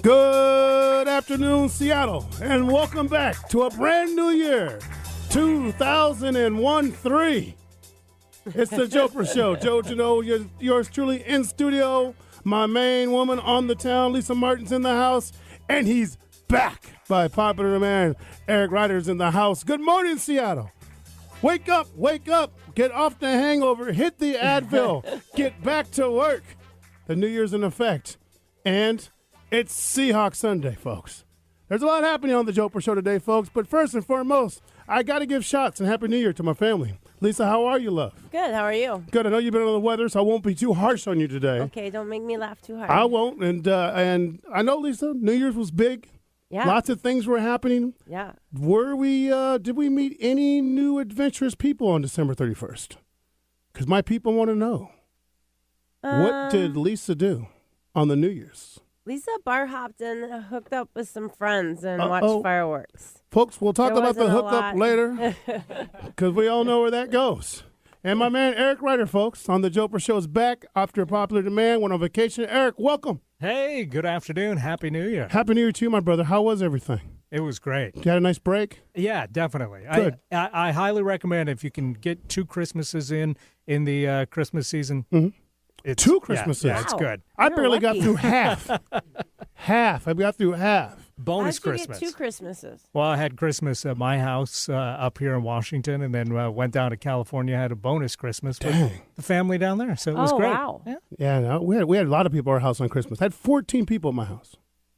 Good afternoon, Seattle, and welcome back to a brand new year, 2001-3. It's the Joprah Show. Joe Janot, yours truly in studio. My main woman on the town, Lisa Martin's in the house, and he's back by popular demand. Eric Ryder's in the house. Good morning, Seattle. Wake up, get off the hangover, hit the Advil, get back to work. The New Year's in effect, and it's Seahawks Sunday, folks. There's a lot happening on the Joprah Show today, folks, but first and foremost, I got to give shots and Happy New Year to my family. Lisa, how are you, love? Good, how are you? Good. I know you've been under the weather, so I won't be too harsh on you today. Okay, don't make me laugh too hard. I won't, and I know, Lisa, New Year's was big. Yeah. Lots of things were happening. Yeah. Did we meet any new adventurous people on December 31st? Because my people want to know. What did Lisa do on the New Year's? Lisa bar hopped and hooked up with some friends and watched fireworks. Folks, we'll talk about the hookup later because we all know where that goes. And my man Eric Ryder, folks, on the Joprah Show is back after popular demand, went on vacation. Eric, welcome. Hey, good afternoon. Happy New Year. Happy New Year to you, my brother. How was everything? It was great. You had a nice break? Yeah, definitely. Good. I highly recommend if you can get 2 Christmases in the Christmas season. Mm-hmm. It's, 2 Christmases? Yeah, it's good. I barely got through half. I got through half. Bonus How'd you Christmas. get 2 Christmases? Well, I had Christmas at my house up here in Washington, and then went down to California, had a bonus Christmas with the family down there. So it was great. Wow. Yeah, no, we had a lot of people at our house on Christmas. I had 14 people at my house.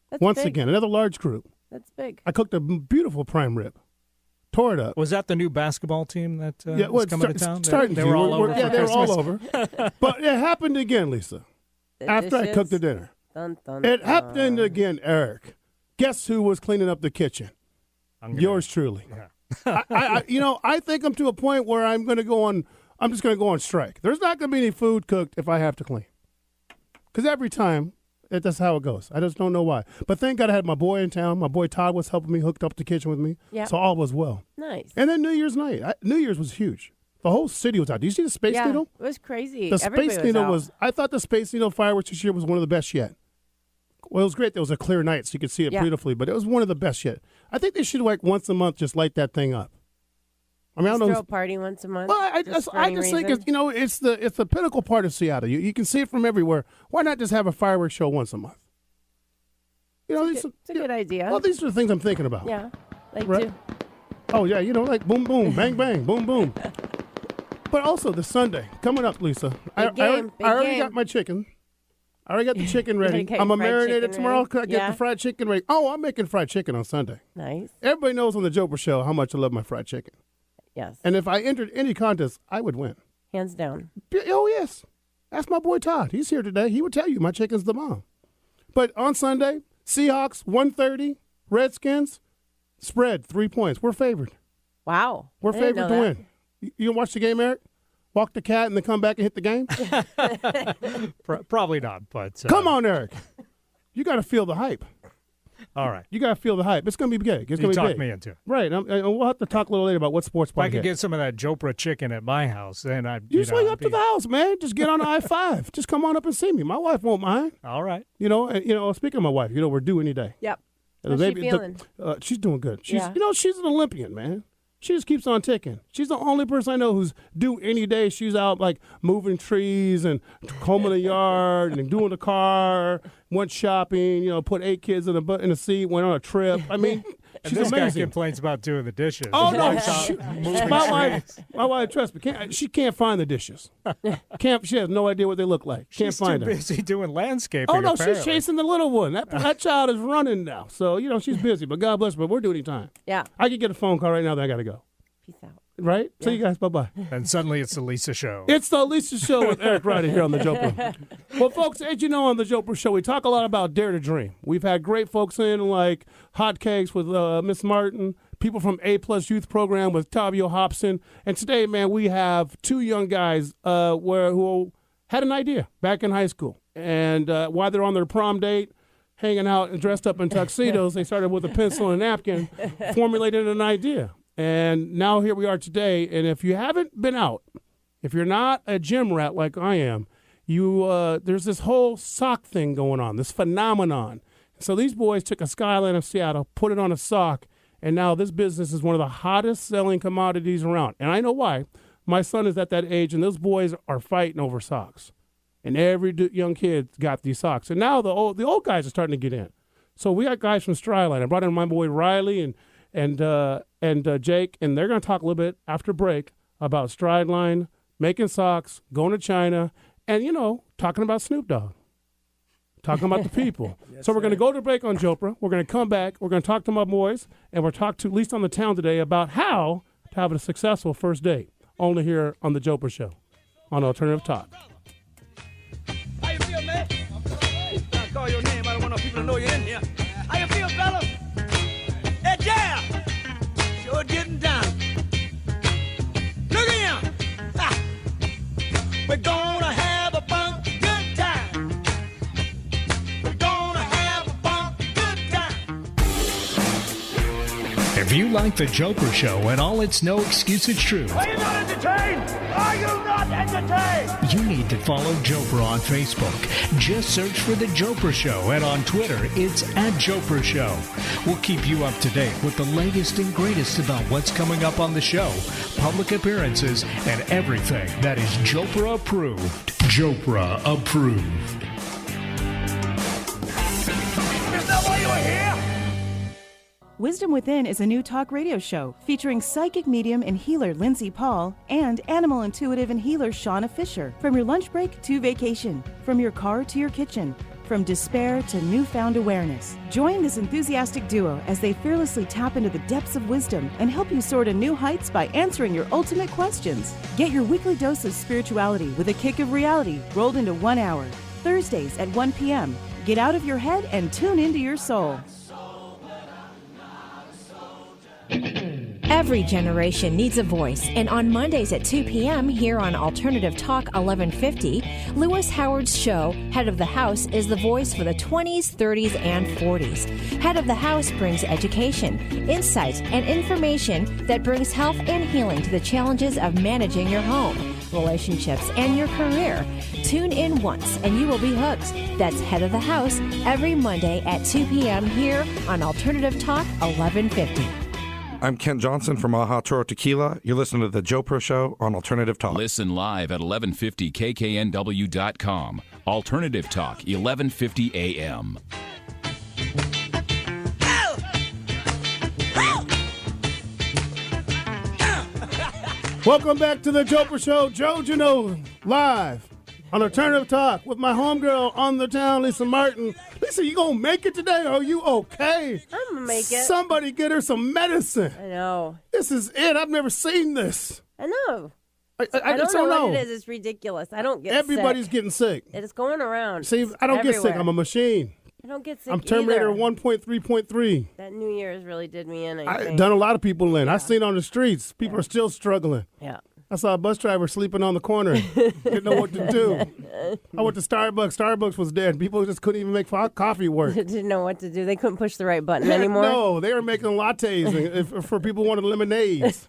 That's Once big. again, another large group. That's big. I cooked a beautiful prime rib. Tore it up. Was that the new basketball team that well, was coming to town? Starting They were all over Yeah, for they were Christmas? all over. But it happened again, Lisa, after I cooked the dinner. Dun, dun, It dun. happened again, Eric. Guess who was cleaning up the kitchen? Yours truly. Yeah. I think I'm to a point where I'm just going to go on strike. There's not going to be any food cooked if I have to clean. Because every time, that's how it goes. I just don't know why. But thank God I had my boy in town. My boy Todd was helping me, hooked up the kitchen with me. Yeah. So all was well. Nice. And then New Year's night. New Year's was huge. The whole city was out. Do you see the Space Needle? It was crazy. The Everybody Space Needle out. I thought the Space Needle fireworks this year was one of the best yet. Well, it was great. There was a clear night, so you could see it beautifully, but it was one of the best yet. I think they should, once a month, just light that thing up. I mean, I don't know. Throw a party once a month. Well, I just think it's the pinnacle part of Seattle. You can see it from everywhere. Why not just have a fireworks show once a month? It's a good idea. Well, these are the things I'm thinking about. Yeah. Like Right. to. Oh, yeah, like boom, boom, bang, bang, boom, boom. But also the Sunday coming up, Lisa. I already got my chicken. I already got the chicken ready. Get I'm going to fried marinate it chicken tomorrow. ready? I get the fried chicken ready. Oh, I'm making fried chicken on Sunday. Nice. Everybody knows on the Joprah Show how much I love my fried chicken. Yes. And if I entered any contest, I would win. Hands down. Oh, yes. Ask my boy Todd. He's here today. He would tell you my chicken's the bomb. But on Sunday, Seahawks, 130, Redskins, spread 3 points. We're favored. Wow. We're I didn't favored know to that. win. You gonna watch the game, Eric? Walk the cat and then come back and hit the game? Probably not, but... Come on, Eric. You got to feel the hype. All right. You got to feel the hype. It's going to be big. It's You going to be talked big. me into it. Right. And we'll have to talk a little later about what sports If I bar could get some of that Joprah chicken at my house, then I'd... You swing up to the house, man. Just get on the I-5. Just come on up and see me. My wife won't mind. All right. Speaking of my wife, we're due any day. Yep. The How's she feeling? She's doing good. She's, Yeah. She's an Olympian, man. She just keeps on ticking. She's the only person I know who's due any day. She's out moving trees and combing the yard and doing the car. Went shopping. Put 8 kids in a seat. Went on a trip. I mean, And she's this amazing. guy complains about doing the dishes. Oh His no, wife's out moving my trees. wife, trust me, she can't find the dishes. She has no idea what they look like. Can't She's find too them. busy doing landscaping. Oh no, apparently. she's chasing the little one. That child is running now, so she's busy. But God bless her. But we're doing time. Yeah. I could get a phone call right now that I got to go. Peace out. Right? See you guys. Bye bye. And suddenly it's the Lisa Show. It's the Lisa Show with Eric Ryder here on the Joprah. Well, folks, as you know on the Joprah Show, we talk a lot about Dare to Dream. We've had great folks in like Hotcakes with Miss Martin, people from A Plus Youth Program with Tavio Hobson. And today, man, we have 2 young guys who had an idea back in high school. And while they're on their prom date, hanging out and dressed up in tuxedos, they started with a pencil and a napkin, formulated an idea. And now here we are today. And if you haven't been out, if you're not a gym rat like I am, there's this whole sock thing going on, this phenomenon. So these boys took a skyline of Seattle, put it on a sock, and now this business is one of the hottest selling commodities around. And I know why. My son is at that age, and those boys are fighting over socks. And every young kid got these socks. And now the old guys are starting to get in. So we got guys from Strideline. I brought in my boy Riley and Jake, and they're going to talk a little bit after break about Strideline, making socks, going to China, and, talking about Snoop Dogg. Talking about the people. Yes, so we're going to go to break on Joprah. We're going to come back. We're going to talk to my boys, and we'll talk to Least on the Town today about how to have a successful first date. Only here on the Joprah Show on Alternative Talk. How you feel, man? I call your name. I don't want no people to know you're in here. How you feel, fellas? Hey, yeah! Sure getting down. Look at him! Ha! We're gonna have a funky good time. We're gonna have a funky good time. If you like the Joprah Show and all its no excuses truth, Are you not entertained? Are you not entertained? you need to follow Joprah on Facebook. Just search for the Joprah Show, and on Twitter, it's @Joprah Show. We'll keep you up to date with the latest and greatest about what's coming up on the show, public appearances, and everything that is Joprah approved. Joprah approved. Is that why you were here? Wisdom Within is a new talk radio show featuring psychic medium and healer Lindsay Paul and animal intuitive and healer Shauna Fisher. From your lunch break to vacation, from your car to your kitchen, from despair to newfound awareness. Join this enthusiastic duo as they fearlessly tap into the depths of wisdom and help you soar to new heights by answering your ultimate questions. Get your weekly dose of spirituality with a kick of reality rolled into 1 hour. Thursdays at 1 p.m. Get out of your head and tune into your soul. Every generation needs a voice, and on Mondays at 2 p.m. here on Alternative Talk 1150, Lewis Howard's show, Head of the House, is the voice for the 20s, 30s, and 40s. Head of the House brings education, insight, and information that brings health and healing to the challenges of managing your home, relationships, and your career. Tune in once and you will be hooked. That's Head of the House every Monday at 2 p.m. here on Alternative Talk 1150. I'm Kent Johnson from Aha Toro Tequila. You're listening to The Joprah Show on Alternative Talk. Listen live at 1150kknw.com. Alternative Talk, 1150 AM. Welcome back to the Joprah Show. Joe Janot live on Alternative Talk with my homegirl on the town, Lisa Martin. Lisa, you gonna make it today? Are you okay? I'm gonna make it. Somebody get her some medicine. I know. This is it. I've never seen this. I know. I don't just know don't what it is. It's ridiculous. I don't get Everybody's sick. geting sick. It is going around. See, I don't get sick. Everywhere. I'm a machine. I don't get sick I'm Terminator either. 1.3.3. That New Year's really did me in, I I've think. done a lot of people in. I've seen on the streets. People are still struggling. Yeah. I saw a bus driver sleeping on the corner. Didn't know what to do. I went to Starbucks. Starbucks was dead. People just couldn't even make coffee work. Didn't know what to do. They couldn't push the right button anymore. No, they were making lattes for people who wanted lemonades.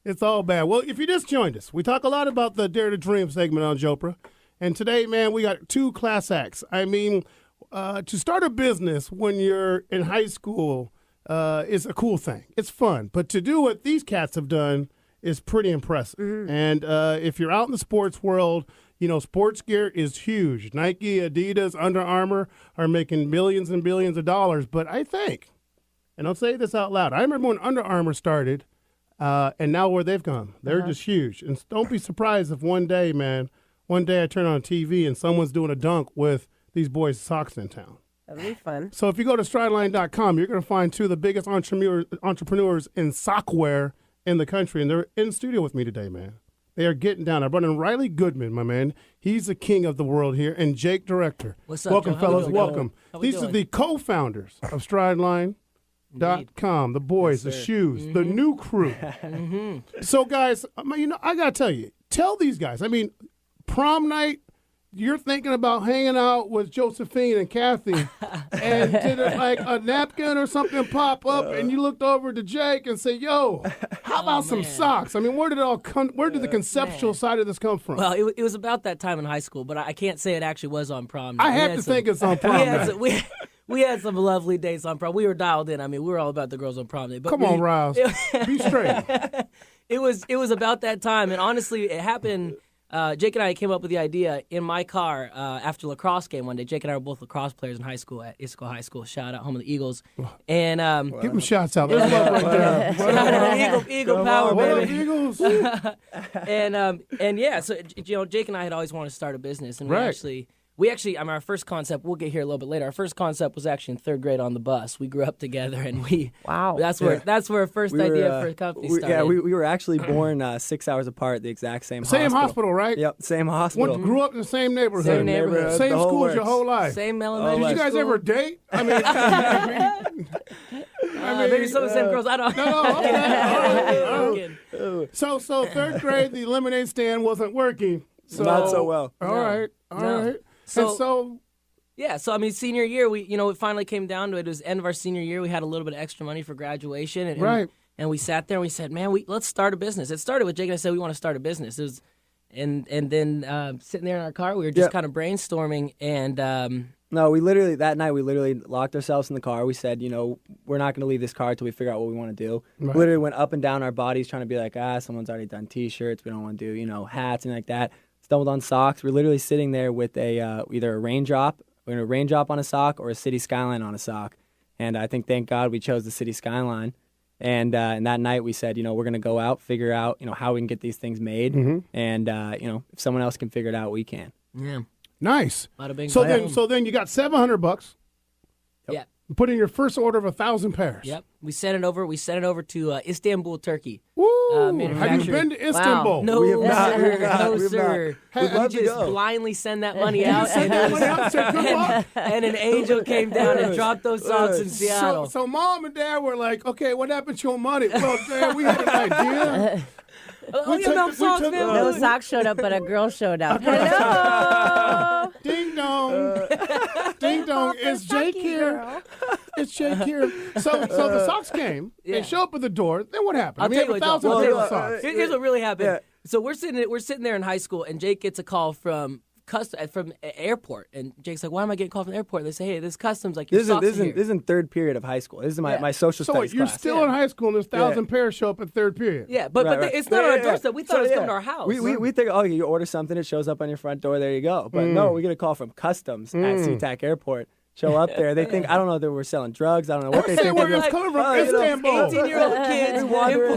It's all bad. Well, if you just joined us, we talk a lot about the Dare to Dream segment on Joprah. And today, man, we got two class acts. I mean, to start a business when you're in high school is a cool thing. It's fun. But to do what these cats have done is pretty impressive. Mm-hmm. And if you're out in the sports world, you know, sports gear is huge. Nike, Adidas, Under Armour are making millions and billions of dollars. But I think, and I'll say this out loud, I remember when Under Armour started, and now where they've gone. They're just huge. And don't be surprised if one day I turn on TV and someone's doing a dunk with these boys' socks in town. That'll be fun. So if you go to strideline.com, you're going to find two of the biggest entrepreneurs in sockwear in the country, and they're in studio with me today, man. They are getting down. I brought in Riley Goodman, my man. He's the king of the world here, and Jake Director. What's up, welcome, Joe? fellas. Welcome. These are the co-founders of Strideline.com. The boys, the shoes, the new crew. So, guys, you know, I got to tell these guys, I mean, prom night, you're thinking about hanging out with Josephine and Kathy, and did a napkin or something pop up, and you looked over to Jake and say, "Yo, how about some socks?" I mean, where did it all come? Where did the conceptual side of this come from? Well, it was about that time in high school, but I can't say it actually was on prom night. I have to think it's on prom night. We we had some lovely dates on prom. We were dialed in. I mean, we were all about the girls on prom day. But Come on, Rouse. Be straight. It was about that time, and honestly, it happened. Jake and I came up with the idea in my car after lacrosse game one day. Jake and I were both lacrosse players in high school at Issaquah High School. Shout out, home of the Eagles. And give them shouts out. There's love right there. Shout out Eagle Power, What baby. up, Eagles? and yeah, so Jake and I had always wanted to start a business, and we actually, I mean, our first concept, we'll get here a little bit later. Our first concept was actually in third grade on the bus. We grew up together, and that's where our first idea for a company started. Yeah, we were actually born 6 hours apart, the exact same hospital, right? Yep, same hospital. Grew up in the same neighborhood. Same neighborhood. Same schools your whole life. Same elementary Did you guys school. ever date? I mean, maybe some of the same girls. I don't know. No. So third grade, the lemonade stand wasn't working. So, not so well. All right. So yeah, so I mean, senior year, it finally came down to it. It was the end of our senior year. We had a little bit of extra money for graduation, and we sat there and we said, "Man, let's start a business." It started with Jake and I said we want to start a business. It was, and then sitting there in our car, we were just kind of brainstorming, and no, that night we literally locked ourselves in the car. We said, we're not going to leave this car until we figure out what we want to do. Right. Literally went up and down our bodies trying to be like, someone's already done T-shirts. We don't want to do, hats and like that. Stumbled on socks. We're literally sitting there with either a raindrop on a sock or a city skyline on a sock. And I think, thank God, we chose the city skyline. And that night we said, we're going to go out, figure out, how we can get these things made. Mm-hmm. And, if someone else can figure it out, we can. Yeah. Nice. Bada bing, so bada then you got $700. Yeah. Put in your first order of 1,000 pairs. Yep. We sent it over to Istanbul, Turkey. Woo! Have you been to Istanbul? Wow. No, we have not. No, sir. We'd love to just go. blindly send that money out. Send that money out and say, good luck. And an angel came down and dropped those socks in Seattle. So mom and dad were like, okay, what happened to your money? Well, Dad, we had an idea. No socks showed up, but a girl showed up. Hello. Ding dong. Ding dong. It's Jake here. It's Jake here. So the socks came. They show up at the door. Then what happened? I'll tell you 1,000 what, pairs of socks. Here's what really happened. Yeah. So we're sitting there in high school, and Jake gets a call from airport, and Jake's like, "Why am I getting called from the airport?" They say, "Hey, this customs like your socks are here." This isn't third period of high school. This is my social studies you're class. still in high school, and there's 1,000 pairs show up at third period. Yeah, but it's not on our doorstep. We thought it was coming to our house. We think, you order something, it shows up on your front door, there you go. But no, we get a call from customs at SeaTac Airport. Show up there. They think, I don't know if they were selling drugs. I don't know what they think. Where it's coming from. Istanbul. 18-year-old kids.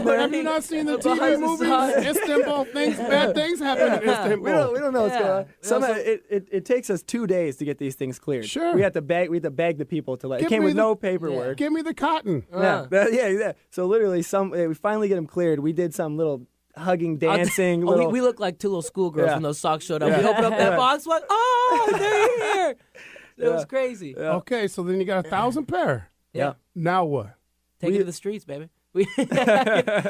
Have you not seen the TV movies? Istanbul bad things happen in Istanbul. We don't know what's going on. Somehow it takes us 2 days to get these things cleared. Sure. We have to beg the people to let. It came with no paperwork. Give me the cotton. Yeah. So literally, we finally get them cleared. We did some little hugging, dancing. We look like two little schoolgirls when those socks showed up. We opened up that box, like, they're here. It was crazy. Yeah. Okay, so then you got 1,000 pair. Yeah. Now what? Take it to the streets, baby.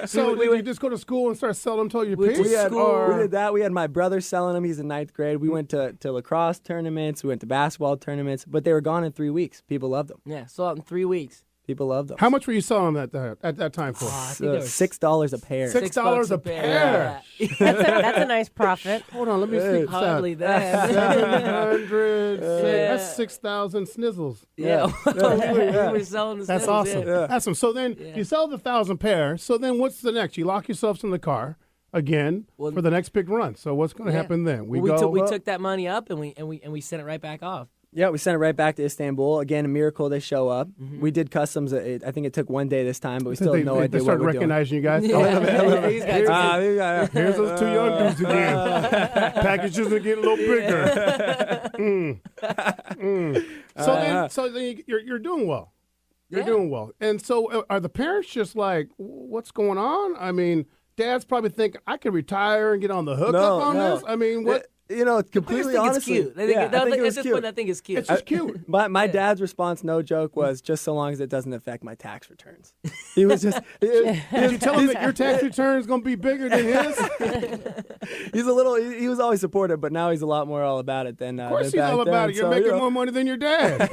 So you just go to school and start selling them until you pay? We did that. We had my brother selling them. He's in 9th grade. We went to lacrosse tournaments. We went to basketball tournaments. But they were gone in 3 weeks. People loved them. Yeah, sold out in 3 weeks. People loved them. How much were you selling them at that time for? $6 a pair. $6 a pair. That's a nice profit. Hold on, let me see. Hardly that. 700. That's 6,000 snizzles. Yeah. We were selling the That's snizzles, awesome. yeah. That's awesome. So then you sell the 1,000 pair. So then what's the next? You lock yourselves in the car again for the next big run. So what's going to happen then? We took that money up and we sent it right back off. Yeah, we sent it right back to Istanbul. Again, a miracle they show up. Mm-hmm. We did customs. I think it took 1 day this time, but we still have no idea what we're doing. They started recognizing you guys? Here's those two young dudes again. Packages are getting a little bigger. So then you're doing well. You're doing well. And so are the parents just like, what's going on? I mean, Dad's probably thinking, I could retire and get on the hook up on this? I mean, what? Completely honestly. It's cute. At this point, I think it's cute. It's just cute. My dad's response, no joke, was just so long as it doesn't affect my tax returns. He was just. Did you tell him that your tax return is going to be bigger than his? He was always supportive, but now he's a lot more all about it than. Of course, he's all about it. You're making more money than your dad.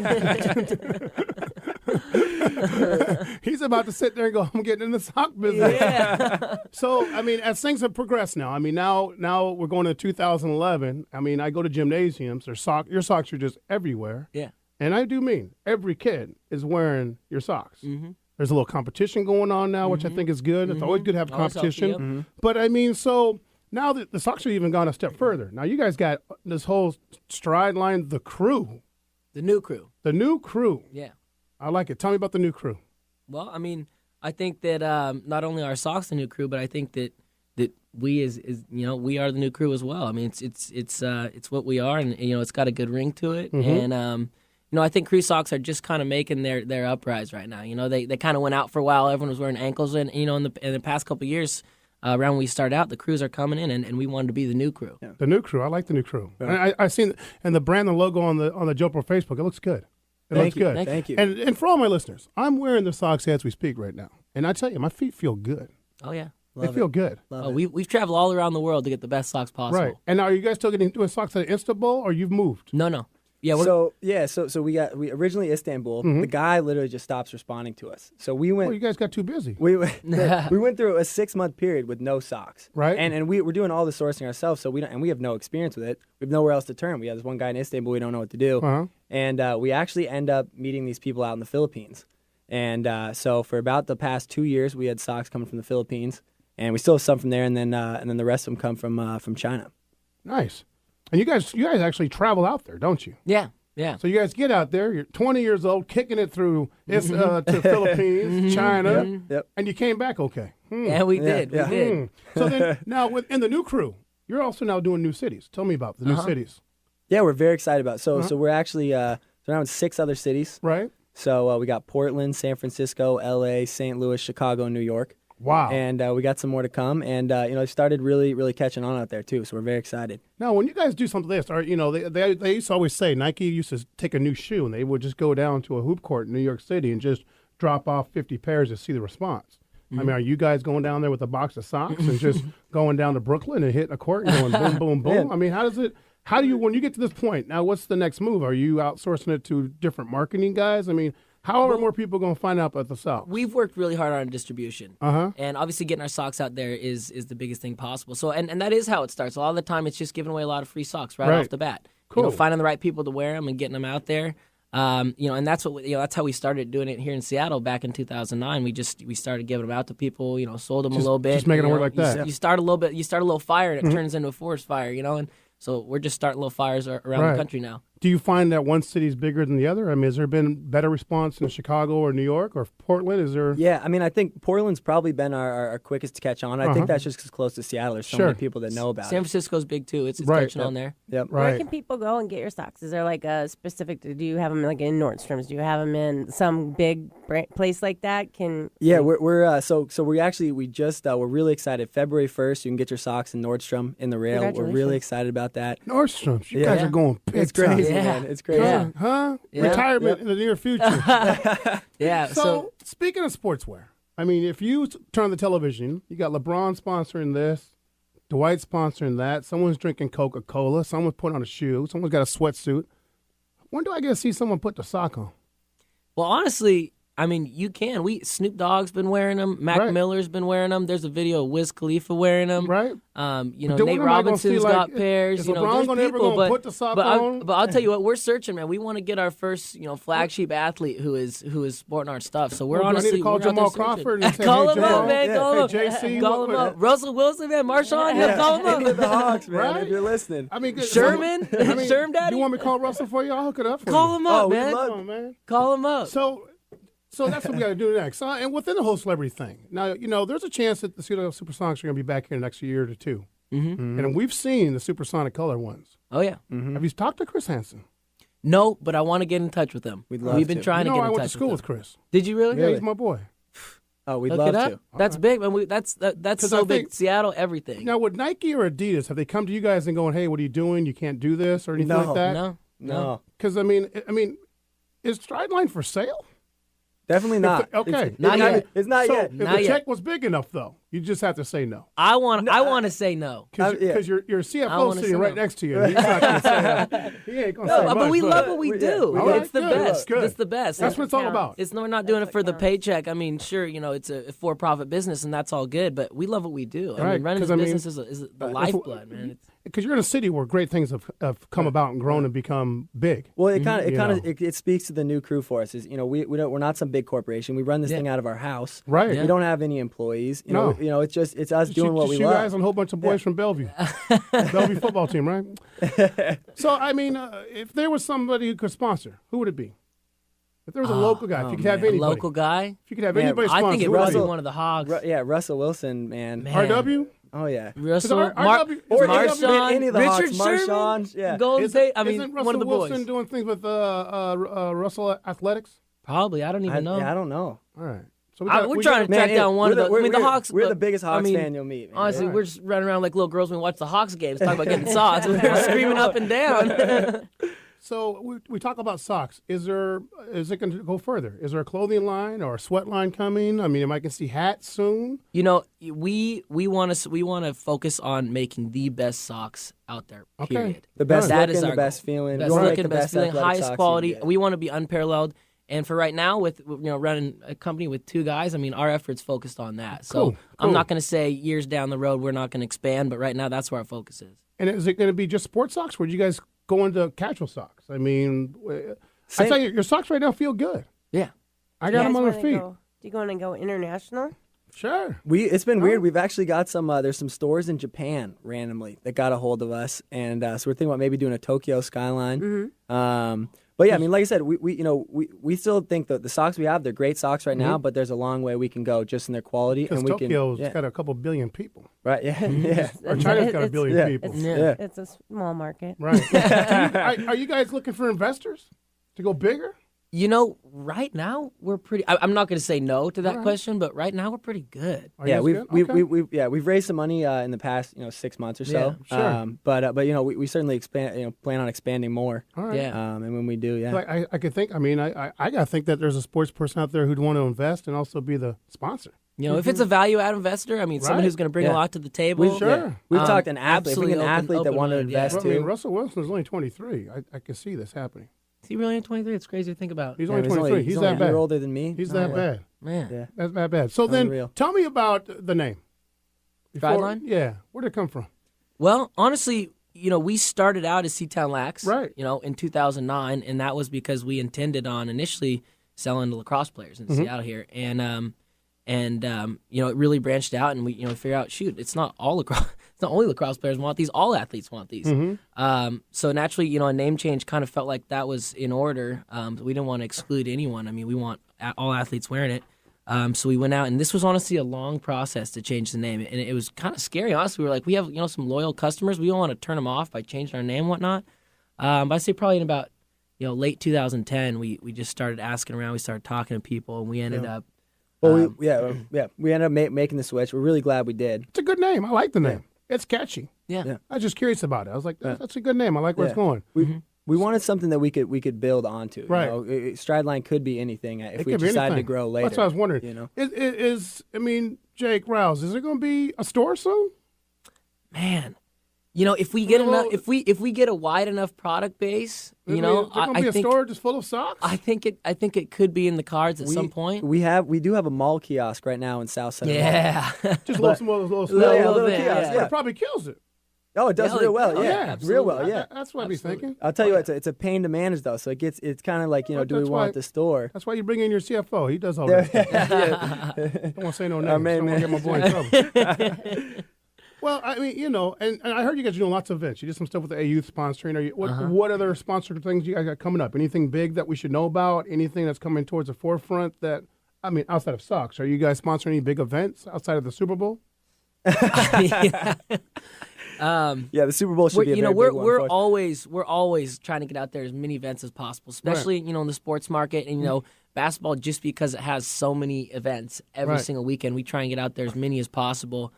He's about to sit there and go, I'm getting in the sock business. Yeah. So, I mean, as things have progressed now, I mean, now we're going to 2011. I mean, I go to gymnasiums. Your socks are just everywhere. Yeah. and I do mean every kid is wearing your socks. Mm-hmm. There's a little competition going on now, which I think is good. It's always good to have competition. But I mean, so now the socks have even gone a step further. Now you guys got this whole stride line, the crew. The new crew. The new crew. Yeah. I like it. Tell me about the new crew. Well, I mean, I think that not only are socks the new crew, but I think that we we are the new crew as well. I mean, it's what we are, and it's got a good ring to it, and I think crew socks are just kind of making their uprise right now. They kind of went out for a while. Everyone was wearing ankles, and in the past couple of years, around when we started out, the crews are coming in, and we wanted to be the new crew. Yeah. The new crew. I like the new crew. Yeah. I seen and the brand, the logo on the Joprah Facebook. It looks good. It looks good. Thank you. And for all my listeners, I'm wearing the socks as we speak right now, and I tell you, my feet feel good. Oh yeah. They feel good. We've traveled all around the world to get the best socks possible. Right. And now, are you guys still doing socks at Istanbul, or you've moved? No. Yeah. So we originally Istanbul. The guy literally just stops responding to us. So we went. Well, you guys got too busy. We went through a 6-month period with no socks. Right. And we're doing all the sourcing ourselves. So we have no experience with it. We have nowhere else to turn. We have this one guy in Istanbul. We don't know what to do. Uh-huh. And we actually end up meeting these people out in the Philippines. And so for about the past 2 years, we had socks coming from the Philippines. And we still have some from there, and then the rest of them come from China. Nice. And you guys actually travel out there, don't you? Yeah. So you guys get out there. You're 20 years old, kicking it through to Philippines, China, and you came back okay. Yeah, we did. We did. So then now in the new crew, you're also now doing new cities. Tell me about the new cities. Yeah, we're very excited about it. So we're actually around 6 other cities. Right. So we got Portland, San Francisco, L.A., St. Louis, Chicago, and New York. Wow. And we got some more to come. And, it started really, really catching on out there, too. So we're very excited. Now, when you guys do something like this, they used to always say, Nike used to take a new shoe, and they would just go down to a hoop court in New York City and just drop off 50 pairs to see the response. I mean, are you guys going down there with a box of socks and just going down to Brooklyn and hitting a court and going boom, boom, boom? Yeah. I mean, how do you, when you get to this point, now what's the next move? Are you outsourcing it to different marketing guys? I mean, how are more people going to find out about the socks? We've worked really hard on distribution. Uh-huh. And obviously getting our socks out there is the biggest thing possible. So and that is how it starts. A lot of the time it's just giving away a lot of free socks right off the bat. Cool. Finding the right people to wear them and getting them out there. And that's what that's how we started doing it here in Seattle back in 2009. We started giving them out to people, sold them a little bit. Just making it work like that. You start a little fire and it turns into a forest fire, and so we're just starting little fires around the country now. Do you find that one city's bigger than the other? I mean, has there been better response in Chicago or New York or Portland? Is there? Yeah, I mean, I think Portland's probably been our quickest to catch on. I think that's just because close to Seattle. There's so many people that know about it. San Francisco's big too. It's catching on there. Yep. Where can people go and get your socks? Is there like a specific? Do you have them like in Nordstrom's? Do you have them in some big place like that? Yeah, we're really excited. February 1st, you can get your socks in Nordstrom in the rail. We're really excited about that. Nordstrom's, you guys are going big. It's crazy, time. man. It's crazy. Huh? Yeah. Retirement in the near future. Yeah. So speaking of sportswear, I mean, if you turn on the television, you got LeBron sponsoring this, Dwight sponsoring that. Someone's drinking Coca-Cola. Someone's putting on a shoe. Someone's got a sweatsuit. When do I get to see someone put the sock on? Well, honestly, I mean, you can. Snoop Dogg's been wearing them. Mac Miller's been wearing them. There's a video of Wiz Khalifa wearing them. Right. Nate Robinson's got pairs. Is LeBron ever going to put the sock on? But I'll tell you what, we're searching, man. We want to get our first, flagship athlete who is sporting our stuff. So we're honestly, I need to call Jamal Crawford and say, call hey, him Jamal. up, man. Yeah. Call him Hey, up. JC, Call him up. Russell Wilson, man. Marshawn, call him Any up. of the Hawks, man. Right? If you're listening. I mean, Sherman, Sherm Daddy. You want me to call Russell for you? I'll hook it up for you. Call him up, man. Come on, man. Call him up. So that's what we got to do next. And within the whole celebrity thing, now, there's a chance that the Supersonics are going to be back here in the next year or two. Mm-hmm. And we've seen the supersonic color ones. Oh, yeah. Mm-hmm. Have you talked to Chris Hansen? No, but I want to get in touch with him. We've been trying to get in touch with him. I went to school with Chris. Did you really? Yeah, he's my boy. Oh, we'd Look love it up. to. That's big, man. That's so big. Seattle, everything. Now, would Nike or Adidas, have they come to you guys and going, hey, what are you doing? You can't do this or anything like that? No. Because, I mean, is Strideline for sale? Definitely not. Okay. Not yet. It's not yet. If the check was big enough, though, you just have to say no. I want to say no. Because your CFO sitting right next to you. And he's not going to say he ain't going to say much. But we love what we do. It's the best. Good. It's the best. That's what it's all about. We're not doing it for the paycheck. I mean, sure, it's a for-profit business, and that's all good, but we love what we do. I mean, running this business is the lifeblood, man. because you're in a city where great things have come about and grown and become big. Well, it speaks to the new crew for us. Is we're not some big corporation. We run this thing out of our house. Right. We don't have any employees. You know, it's us doing what we love. You guys and a whole bunch of boys from Bellevue. Bellevue football team, right? So I mean, if there was somebody who could sponsor, who would it be? If there was a local guy, if you could have anybody. A local guy? If you could have anybody sponsor, I think it would be one of the Hogs. Russell Wilson, man. RW? Oh, yeah. Russell, Marshawn, any of the Richard Hawks, Sherman, yeah. Golden State. I mean, isn't Russell one of the boys. Wilson doing things with Russell Athletics? Probably. I don't even know. Yeah, I don't know. All right. So we're trying to track down one of the. I mean, the Hawks. We're the biggest Hawks fan you'll meet. Man. Honestly, we're just running around like little girls when we watch the Hawks games, talking about getting socks. We're screaming up and down. So we talk about socks. Is it going to go further? Is there a clothing line or a sweat line coming? I mean, am I going to see hats soon? You know, we want to focus on making the best socks out there. Period. Okay. The best that looking, is our the best feeling. Best looking, best feeling, highest quality. We want to be unparalleled. And for right now, with running a company with two guys, I mean, our efforts focused on that. So Cool. I'm not going to say years down the road we're not going to expand, but right now that's where our focus is. And is it going to be just sports socks, or do you guys go into casual socks? I mean, I tell you, your socks right now feel good. Yeah. I got them on their feet. Do you want to go international? Sure. It's been weird. We've actually got some. There's some stores in Japan randomly that got a hold of us, and so we're thinking about maybe doing a Tokyo skyline. But yeah, I mean, like I said, we still think that the socks we have, they're great socks right now, but there's a long way we can go just in their quality. Because Tokyo's got a couple billion people. Right, yeah. Or China's got a billion people. It's a small market. Right. Are you guys looking for investors to go bigger? You know, right now we're pretty. I'm not going to say no to that question, but right now we're pretty good. We've raised some money in the past 6 months or so. Yeah, sure. But we certainly plan on expanding more. All right. Yeah. And when we do, Like I could think. I mean, I got to think that there's a sports person out there who'd want to invest and also be the sponsor. You know, if it's a value-add investor, I mean, someone who's going to bring a lot to the table. We've talked an athlete. If we get an athlete that wanted to invest too. I mean, Russell Wilson is only 23. I can see this happening. Is he really 23? It's crazy to think about. He's only 23. He's that bad. You're older than me. He's that bad. Man. Yeah. That's that bad. So then, tell me about the name. Guideline? Yeah. Where did it come from? Well, honestly, we started out as Seatown Lax, right? In 2009, and that was because we intended on initially selling to lacrosse players in Seattle here, and it really branched out, and we figured out, shoot, it's not all lacrosse. It's not only lacrosse players want these; all athletes want these. So naturally, a name change kind of felt like that was in order. We didn't want to exclude anyone. I mean, we want all athletes wearing it. So we went out, and this was honestly a long process to change the name, and it was kind of scary. Honestly, we were like, we have some loyal customers. We don't want to turn them off by changing our name and whatnot. But I'd say probably in about late 2010, we just started asking around. We started talking to people, and we ended up. Well, we ended up making the switch. We're really glad we did. It's a good name. I like the name. It's catchy. Yeah. I was just curious about it. I was like, that's a good name. I like where it's going. We wanted something that we could build onto. Right. Strideline could be anything if we decided to grow later. That's what I was wondering. Jake Rouse, is there going to be a store soon? Man, if we get enough, if we get a wide enough product base, is there going to be a store just full of socks? I think it could be in the cards at some point. We do have a mall kiosk right now in South Center. Yeah, just little kiosk. Yeah. It probably kills it. Oh, it does real well. Yeah, real well. Yeah, that's what I'd be thinking. I'll tell you what, it's a pain to manage though. So it's kind of like do we want the store? That's why you bring in your CFO. He does all that. Don't want to say no names. Don't want to get my boy in trouble. Well, I mean, and I heard you guys are doing lots of events. You did some stuff with the AU sponsoring. What other sponsored things you guys got coming up? Anything big that we should know about? Anything that's coming towards the forefront that, I mean, outside of socks, are you guys sponsoring any big events outside of the Super Bowl? The Super Bowl should be a very big one. We're always trying to get out there as many events as possible, especially in the sports market and basketball. Just because it has so many events every single weekend, we try and get out there as many as possible.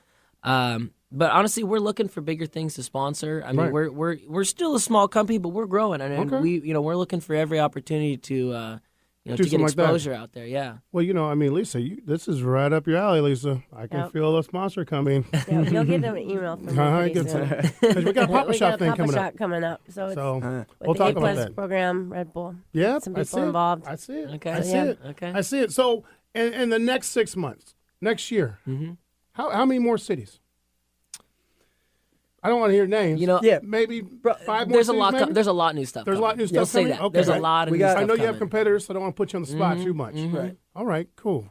But honestly, we're looking for bigger things to sponsor. I mean, we're still a small company, but we're growing, and we're looking for every opportunity to to get exposure out there. Yeah. Well, I mean, Lisa, this is right up your alley, Lisa. I can feel a sponsor coming. Yeah, you'll get an email from me pretty soon. Because we got a Papa Shop thing coming up. So we'll talk about that. Program, Red Bull. Yeah, some people involved. I see it. Okay. I see it. Okay. I see it. So, in the next 6 months, next year, how many more cities? I don't want to hear names. You know, maybe five more. There's a lot. There's a lot of new stuff. There's a lot of new stuff. We'll say coming? that. Okay. There's a lot of new stuff. I know you have coming. competitors, so I don't want to put you on the spot too much. Right. All right. Cool.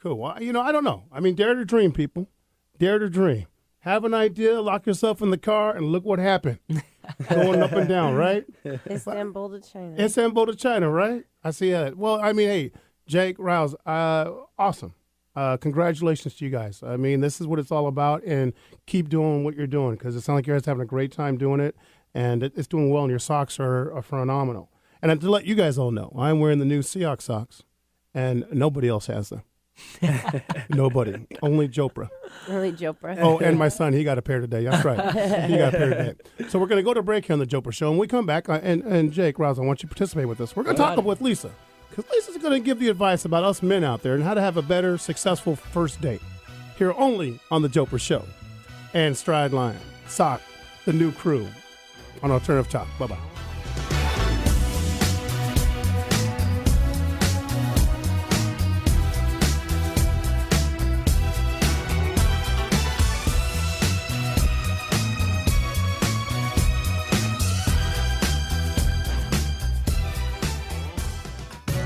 Well, I don't know. I mean, dare to dream, people. Dare to dream. Have an idea, lock yourself in the car, and look what happened. Going up and down, right? Istanbul to China. Istanbul to China, right? I see that. Well, I mean, hey, Jake, Rouse, awesome. Congratulations to you guys. I mean, this is what it's all about, and keep doing what you're doing because it sounds like you guys are having a great time doing it, and it's doing well, and your socks are phenomenal. And to let you guys all know, I'm wearing the new Seahawks socks, and nobody else has them. Nobody. Only Joprah. Only Joprah. Oh, and my son, he got a pair today. That's right. He got a pair today. So we're going to go to break here on the Joprah Show. And we come back, and Jake, Rouse, I want you to participate with us. We're going to talk with Lisa, because Lisa's going to give you advice about us men out there and how to have a better, successful first date. Here only on the Joprah Show. And Stride Lion, Sock, the new crew on Alternative Talk. Bye-bye.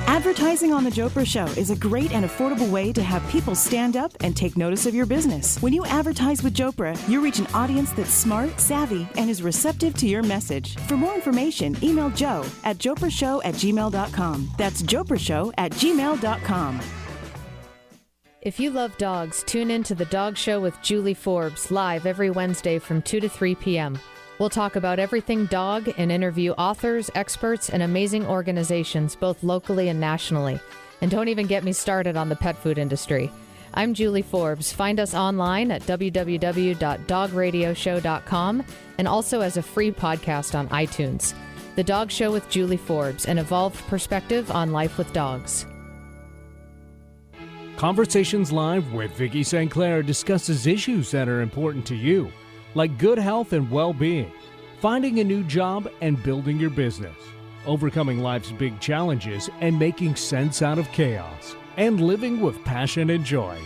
Advertising on The Joprah Show is a great and affordable way to have people stand up and take notice of your business. When you advertise with Joprah, you reach an audience that's smart, savvy, and is receptive to your message. For more information, email Joe at joprashow@gmail.com. That's joprashow@gmail.com. If you love dogs, tune in to The Dog Show with Julie Forbes, live every Wednesday from 2 to 3 p.m. We'll talk about everything dog and interview authors, experts, and amazing organizations, both locally and nationally. And don't even get me started on the pet food industry. I'm Julie Forbes. Find us online at www.dogradioshow.com and also as a free podcast on iTunes. The Dog Show with Julie Forbes, an evolved perspective on life with dogs. Conversations Live with Vicki St. Clair discusses issues that are important to you, like good health and well-being, finding a new job and building your business, overcoming life's big challenges and making sense out of chaos, and living with passion and joy.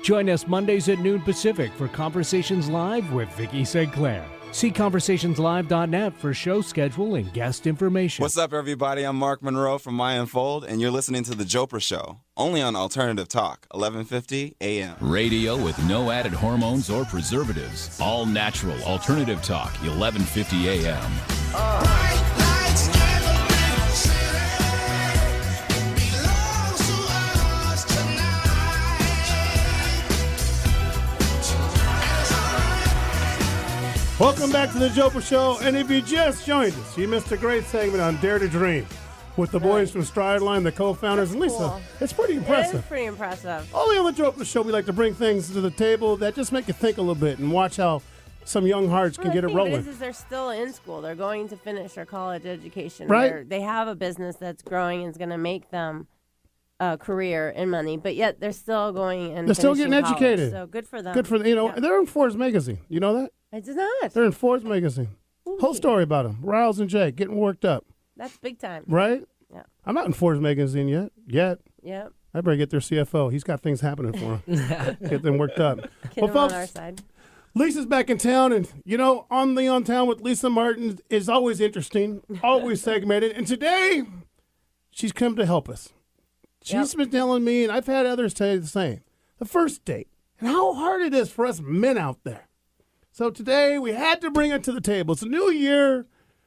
Join us Mondays at noon Pacific for Conversations Live with Vicki St. Clair. See conversationslive.net for show schedule and guest information. What's up, everybody? I'm Mark Monroe from My Unfold, and you're listening to The Joprah Show, only on Alternative Talk, 1150 a.m. Radio with no added hormones or preservatives. All natural Alternative Talk, 1150 a.m. Welcome back to the Joprah Show, and if you just joined us, you missed a great segment on Dare to Dream with the boys from Stride Line, the co-founders, and Lisa. Cool. It's pretty impressive. It is pretty impressive. Only on the Joprah Show, we like to bring things to the table that just make you think a little bit and watch how some young hearts can get it rolling. The thing is they're still in school. They're going to finish their college education. Right. They have a business that's growing and is going to make them a career and money, but yet they're still going and they're still getting finishing college. educated. So good for them. Good for them. You know, they're in Forbes magazine. You know that? I did not. They're in Forbes magazine. Whole story about them. Riles and Jake getting worked up. That's big time. Right? Yeah. I'm not in Forbes magazine yet. Yep. I better get their CFO. He's got things happening for him. Get them worked up. Get them on our side. Lisa's back in town, and, you know, On Town with Lisa Martin is always interesting, always segmented. And today, she's come to help us. She's been telling me, and I've had others tell you the same, the first date, and how hard it is for us men out there. So today, we had to bring it to the table. It's a new year.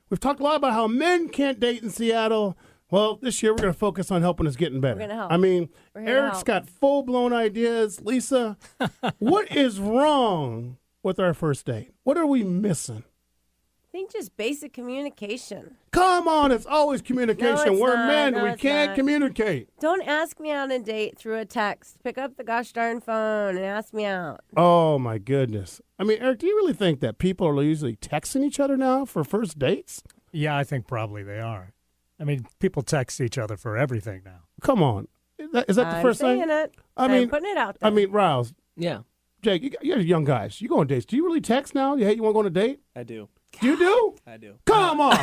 We've talked a lot about how men can't date in Seattle. Well, this year, we're going to focus on helping us getting better. We're going to help. I mean, Eric's got full-blown ideas. Lisa, what is wrong with our first date? What are we missing? I think just basic communication. Come on, it's always communication. No, it's We're not. men. No, We it's can't not. communicate. Don't ask me out on a date through a text. Pick up the gosh darn phone and ask me out. Oh, my goodness. I mean, Eric, do you really think that people are usually texting each other now for first dates? Yeah, I think probably they are. I mean, people text each other for everything now. Come on. Is that the first thing? I'm saying it. I'm putting it out there. I mean, Riles. Yeah. Jake, you're young guys. You go on dates. Do you really text now? You want to go on a date? I do. You do? I do. Come on.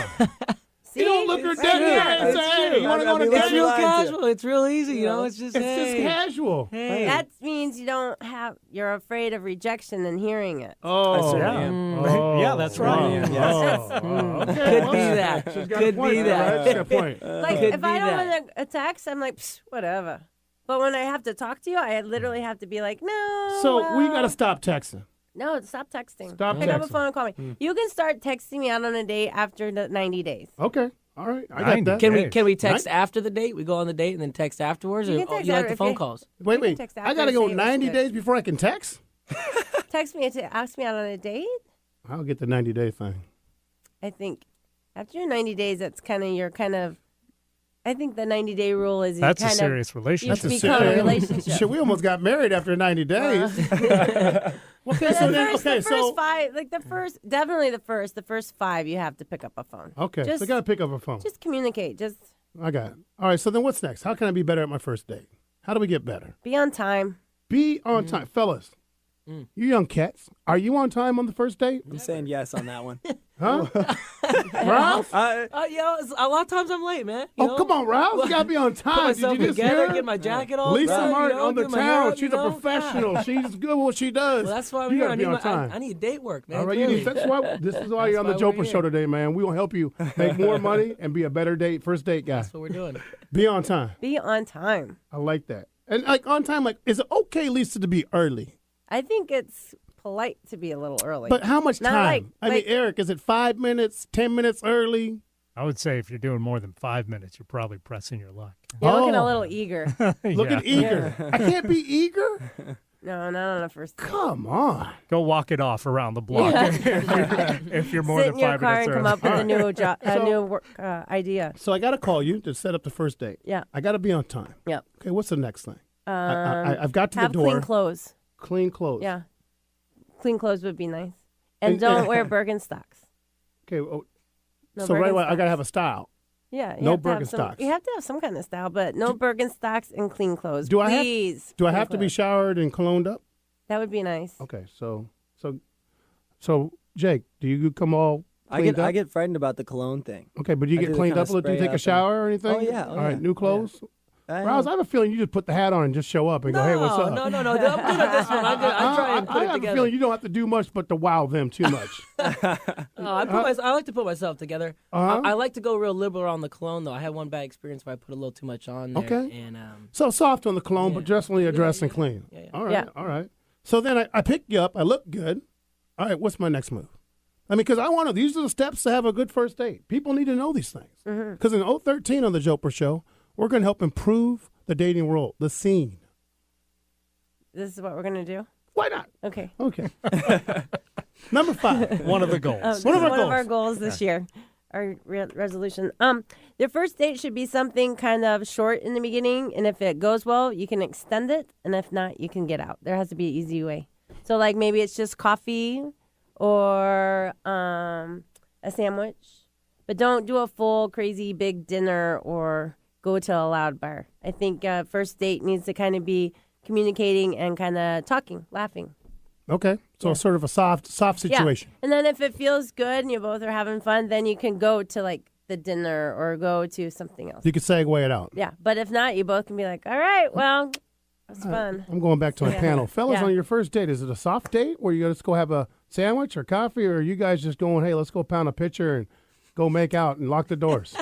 See, You don't look her dead in the eye and say, hey, you want to go on a It's date? real casual. It's real easy. You know, it's just It's hey. just casual. Hey. That means you're afraid of rejection and hearing it. Oh, Yeah, that's right. Could be that. She's got Could a point be there, that. right? She's got a point. Like, Could if I be don't that. want a text, I'm like, psh, whatever. But when I have to talk to you, I literally have to be like, no. So we got to stop texting. No, stop texting. Stop Pick up a texting. phone and call me. You can start texting me out on a date after the 90 days. Okay. All right. I got 90 that. Can we text after the date? We go on the date and then text afterwards, You or can text you like after the if phone you- calls? Wait. text I after got to and go say it was 90 good. days before I can text? Text me to ask me out on a date. I'll get the 90-day thing. I think after your 90 days, I think the 90-day rule is That's a kind serious of, relationship. You become a relationship. Shit, we almost got married after 90 days. Okay, But so the first five, like definitely the first 5, you have to pick up a phone. Okay, so I got to pick up a phone. Just communicate. Just I got it. All right, so then what's next? How can I be better at my first date? How do we get better? be on time. Be on time. Fellas, you young cats, are you on time on the first date? I'm saying yes on that one. Huh? Ralph? A lot of times I'm late, man. You know? Come on, Ralph. You got to be on Put time. myself Did you just together, hear? get my jacket on. Lisa right, Martin you know, on the get my hair town. up, She's you know? a professional. She's good at what she does. Well, that's why I'm you here. gotta I be need, on time. I need date work, man. All right, clearly. this is why you're on the That's why we're Joprah Show here. today, man. We gonna help you make more money and be a better first date guy. That's what we're doing. Be on time. Be on time. I like that. And like on time, like is it okay, Lisa, to be early? I think it's polite to be a little early. But how much Not time? like- I mean, Eric, is it 5 minutes, 10 minutes early? I would say if you're doing more than 5 minutes, you're probably pressing your luck. You're looking a Oh. little eager. Looking eager. I can't be eager. No, not on a first date. Come on. Go walk it off around the block if you're more Sit than in your 5 car minutes and early. come up with a new So- new work, idea. So I got to call you to set up the first date. Yeah. I got to be on time. Yep. Okay, what's the next thing? I've got to the Have door. clean clothes. Clean clothes. Yeah. Clean clothes would be nice. And And- don't wear Birkenstocks. Okay. Oh, No so right away, I Birkenstocks. got to have a style. Yeah. No have to have some- Birkenstocks. You have to have some kind of style, but no Birkenstocks and clean clothes. Do I have- Please. Do I Clean have to be clothes. showered and cologned up? That would be nice. Okay. So Jake, do you come all cleaned up? I get frightened about the cologne thing. Okay, but do you I get do the cleaned kinda up? Do you spray take up a and- shower or anything? Oh, yeah. All right, new Oh, clothes. I Rouse, I have a feeling you just put the hat on and just show up and go, hey, what's up? No. I'm good at this one. I try and put I it have together. a feeling you don't have to do much but to wow them too much. I like to put myself together. Uh-huh. I like to go real liberal on the cologne, though. I had one bad experience where I put a little too much on there. Okay. And So soft on the cologne, but just only addressed and clean. Yeah. All right, Yeah. all right. So then I pick you up. I look good. All right, what's my next move? I mean, because I want to, these are the steps to have a good first date. People need to know these things. Because in 013 on the Joprah Show, we're going to help improve the dating world, the scene. This is what we're going to do? Why not? Okay. Okay. Number 5. One of the goals. This One of is our one of our goals. goals this year. Our resolution. Their first date should be something kind of short in the beginning, and if it goes well, you can extend it, and if not, you can get out. There has to be an easy way. So, like, maybe it's just coffee or a sandwich, but don't do a full crazy big dinner or go to a loud bar. I think first date needs to kind of be communicating and kind of talking, laughing. Okay. So sort of a soft situation. Yeah. And then if it feels good and you both are having fun, then you can go to like the dinner or go to something else. You could segue it out. Yeah. But if not, you both can be like, all right, well, it was fun. I'm going back to my Yeah. panel. Fellas, Yeah. on your first date, is it a soft date where you just go have a sandwich or coffee, or are you guys just going, hey, let's go pound a pitcher and go make out and lock the doors?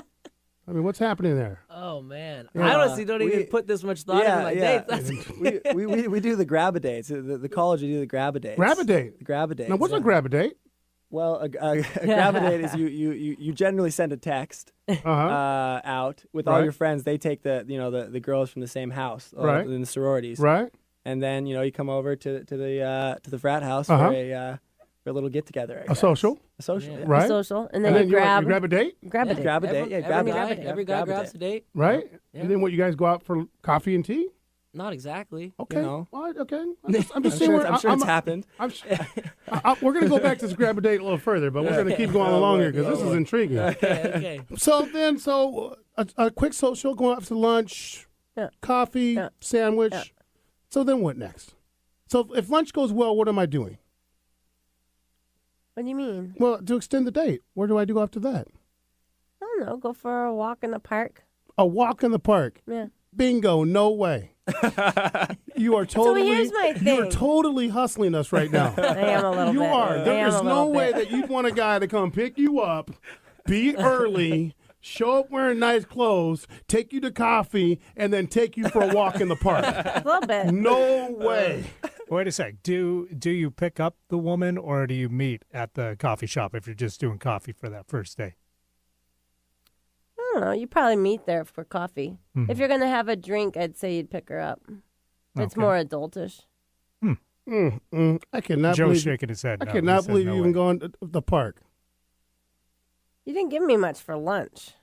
I mean, what's happening there? Oh, man. Yeah. I honestly don't even put this much thought into my dates. That's we do the grab-a-dates. The college, we do the grab-a-dates. Grab-a-date? The grab-a-dates. Now, what's a grab-a-date? Well, a grab-a-date is you generally send a text out with all Right. your friends. They take the girls from the same house Right. in the sororities. Right. And then you come over to the frat house for a little get together. A social? A social. Yeah. Yeah. Right. Social. And then then you grab, you grab a date? grab a date. Grab a date. Yeah, grab a date. Every guy grabs a date. Right? And then what, you guys go out for coffee and tea? Not exactly. Okay. You know. All right, okay. I'm just I'm seeing sure, where I'm sure it's happened. we're going to go back to this grab a date a little further, but we're going to keep going along here because this is intriguing. Okay. So a quick social, going out for lunch, coffee, sandwich. Yeah. So then what next? So if lunch goes well, what am I doing? What do you mean? Well, to extend the date, where do I do after that? I don't don't know. Go for a walk in the park. A walk in the park. Yeah. Bingo. No way. You are totally. So here's my thing. You are totally hustling us right now. I am a little You bit. are. There is no way bit. that you'd want a guy to come pick you up, be early, show up wearing nice clothes, take you to coffee, and then take you for a walk in the park. A little bit. No way. Wait a sec. Do you pick up the woman or do you meet at the coffee shop if you're just doing coffee for that first day? I don't know. You probably meet there for coffee. Mhm. If you're going to have a drink, I'd say you'd pick her up. It's Okay. more adultish. I cannot Joe's believe shaking his head. I no. cannot He said believe no you way. even going to the park. You didn't give me much for lunch.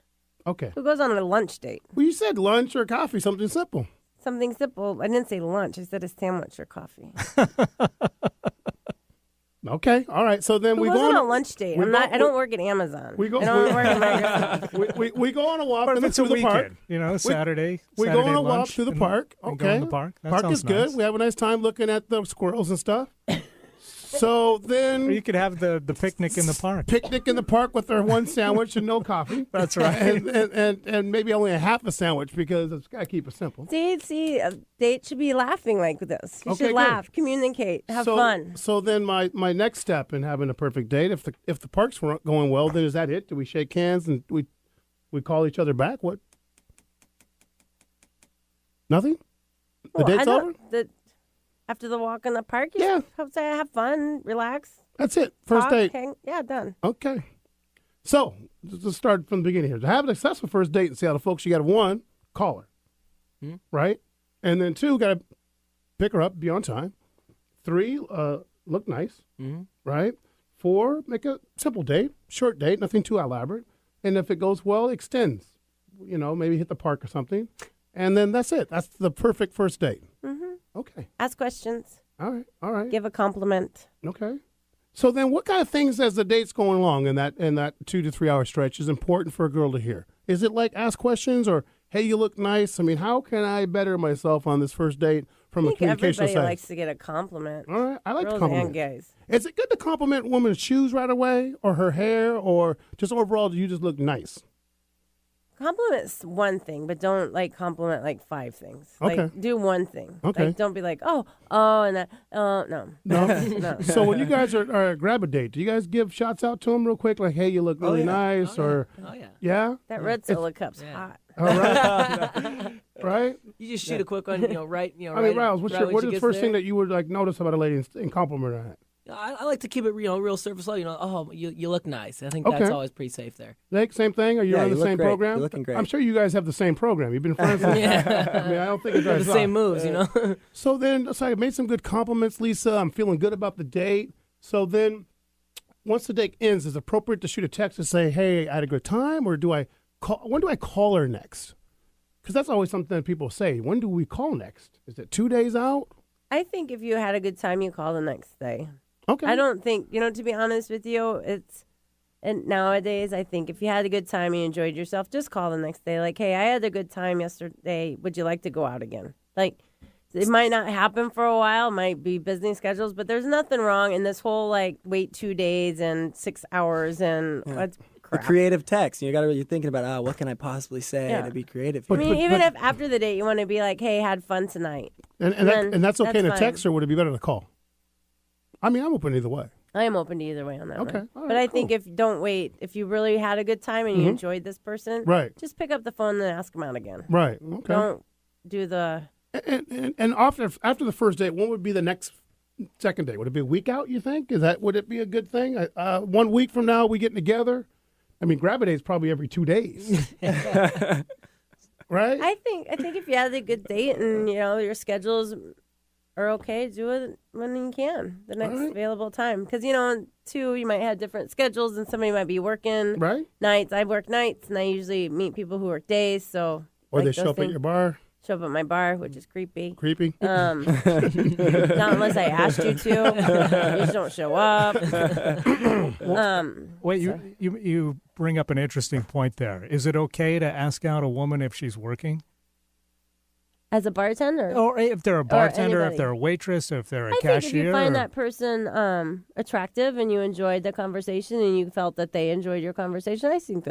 Okay. Who goes on a lunch date? Well, you said lunch or coffee, something simple. Something simple. I didn't say lunch. I said a sandwich or coffee. Okay. All right. So then Who we goes go on on a lunch date? we I go- don't work at Amazon. We go. I don't work at Microsoft. we go on a walk What if it's a through the park. weekend? You know, Saturday. We go Saturday on a walk lunch through the and- park. and go Okay. in the park. That Park sounds is good. nice. We have a nice time looking at the squirrels and stuff. So Or then you could have the picnic in the park. picnic in the park with our one sandwich and no coffee. That's right. and maybe only a half a sandwich because it's got to keep it simple. See, a date should be laughing like this. You Okay, should good. laugh, communicate, have fun. So then my next step in having a perfect date, if the parks weren't going well, then is that it? Do we shake hands and we call each other back? What? Nothing? The Well, I date's don't- over? After the walk in the park, you should say have fun, relax. That's it. First talk, date. Yeah, done. Okay. So let's start from the beginning here. To have a successful first date in Seattle, folks, you got to one, call her, right? And then two, got to pick her up, be on time. Three, look nice, right? Four, make a simple date, short date, nothing too elaborate. And if it goes well, extends. You know, maybe hit the park or something. And then that's it. That's the perfect first date. Okay. Ask questions. All right. Give a compliment. Okay. So then what kind of things as the date's going along in that 2 to 3 hour stretch is important for a girl to hear? Is it like ask questions or, hey, you look nice? I mean, how can I better myself on this first date from I a think communication everybody side? likes to get a compliment. All right. I like to Girls compliment. and guys. Is it good to compliment a woman's shoes right away or her hair or just overall do you just look nice? Compliment's one thing, but don't compliment 5 things. Okay. Do one thing. Okay. Don't be like, and that. No. No. So when you guys are grab a date, do you guys give shots out to them real quick? Like, hey, you look really nice or. Yeah? That red Solo cup's hot. All right. Right? You just shoot a quick one, right? I mean, Riles, what is the first thing that that you would notice about a lady and compliment her at? I like to keep it, real surface level. You look nice. I think Okay. that's always pretty safe there. Nick, same thing? Are you Yeah, on you the look same great. program? You're looking great. I'm sure you guys have the same program. You've been friends. Yeah. I mean, I don't think it's The same moves, So then, I made some good compliments, Lisa. I'm feeling good about the date. So then, once the date ends, is it appropriate to shoot a text and say, hey, I had a good time? Or when do I call her next? Because that's always something that people say. When do we call next? Is it 2 days out? I think if you had a good time, you call the next day. Okay. I don't think, to be honest with you, and nowadays, I think if you had a good time, you enjoyed yourself, just call the next day. Like, hey, I had a good time yesterday. Would you like to go out again? Like, it might not happen for a while, might be busy schedules, but there's nothing wrong in this whole, wait 2 days and 6 hours and what's The crap. creative text. You're thinking about, what can I possibly say Yeah. to be creative? I mean, even if after the date you want to be like, hey, had fun tonight. And that's okay to fine. text, or would it be better to call? I mean, I'm open either way. I am open to either way on that Okay. one. All right, But I think don't wait. If you really had a good time and you enjoyed this person, Right. just pick up the phone and ask them out again. Right. Okay. Don't do the... And after the first date, what would be the next second date? Would it be a week out, you think? Would it be a good thing? 1 week from now, we getting together? I mean, grab a date is probably every 2 days. Right? I think if you had a good date and, your schedules are okay, do it when you can, the next available time. Because, too, you might have different schedules and somebody might be working nights. I work nights and I usually meet people who work days, so... Or they show up at your bar. Show up at my bar, which is creepy. Creepy? Not unless I asked you to. You just don't show up. Wait, you bring up an interesting point there. Is it okay to ask out a woman if she's working? As a bartender? Or if they're a bartender, if anybody. they're a waitress, if they're a I cashier? think if you find that person attractive and you enjoyed the conversation and you felt that they enjoyed your conversation, I think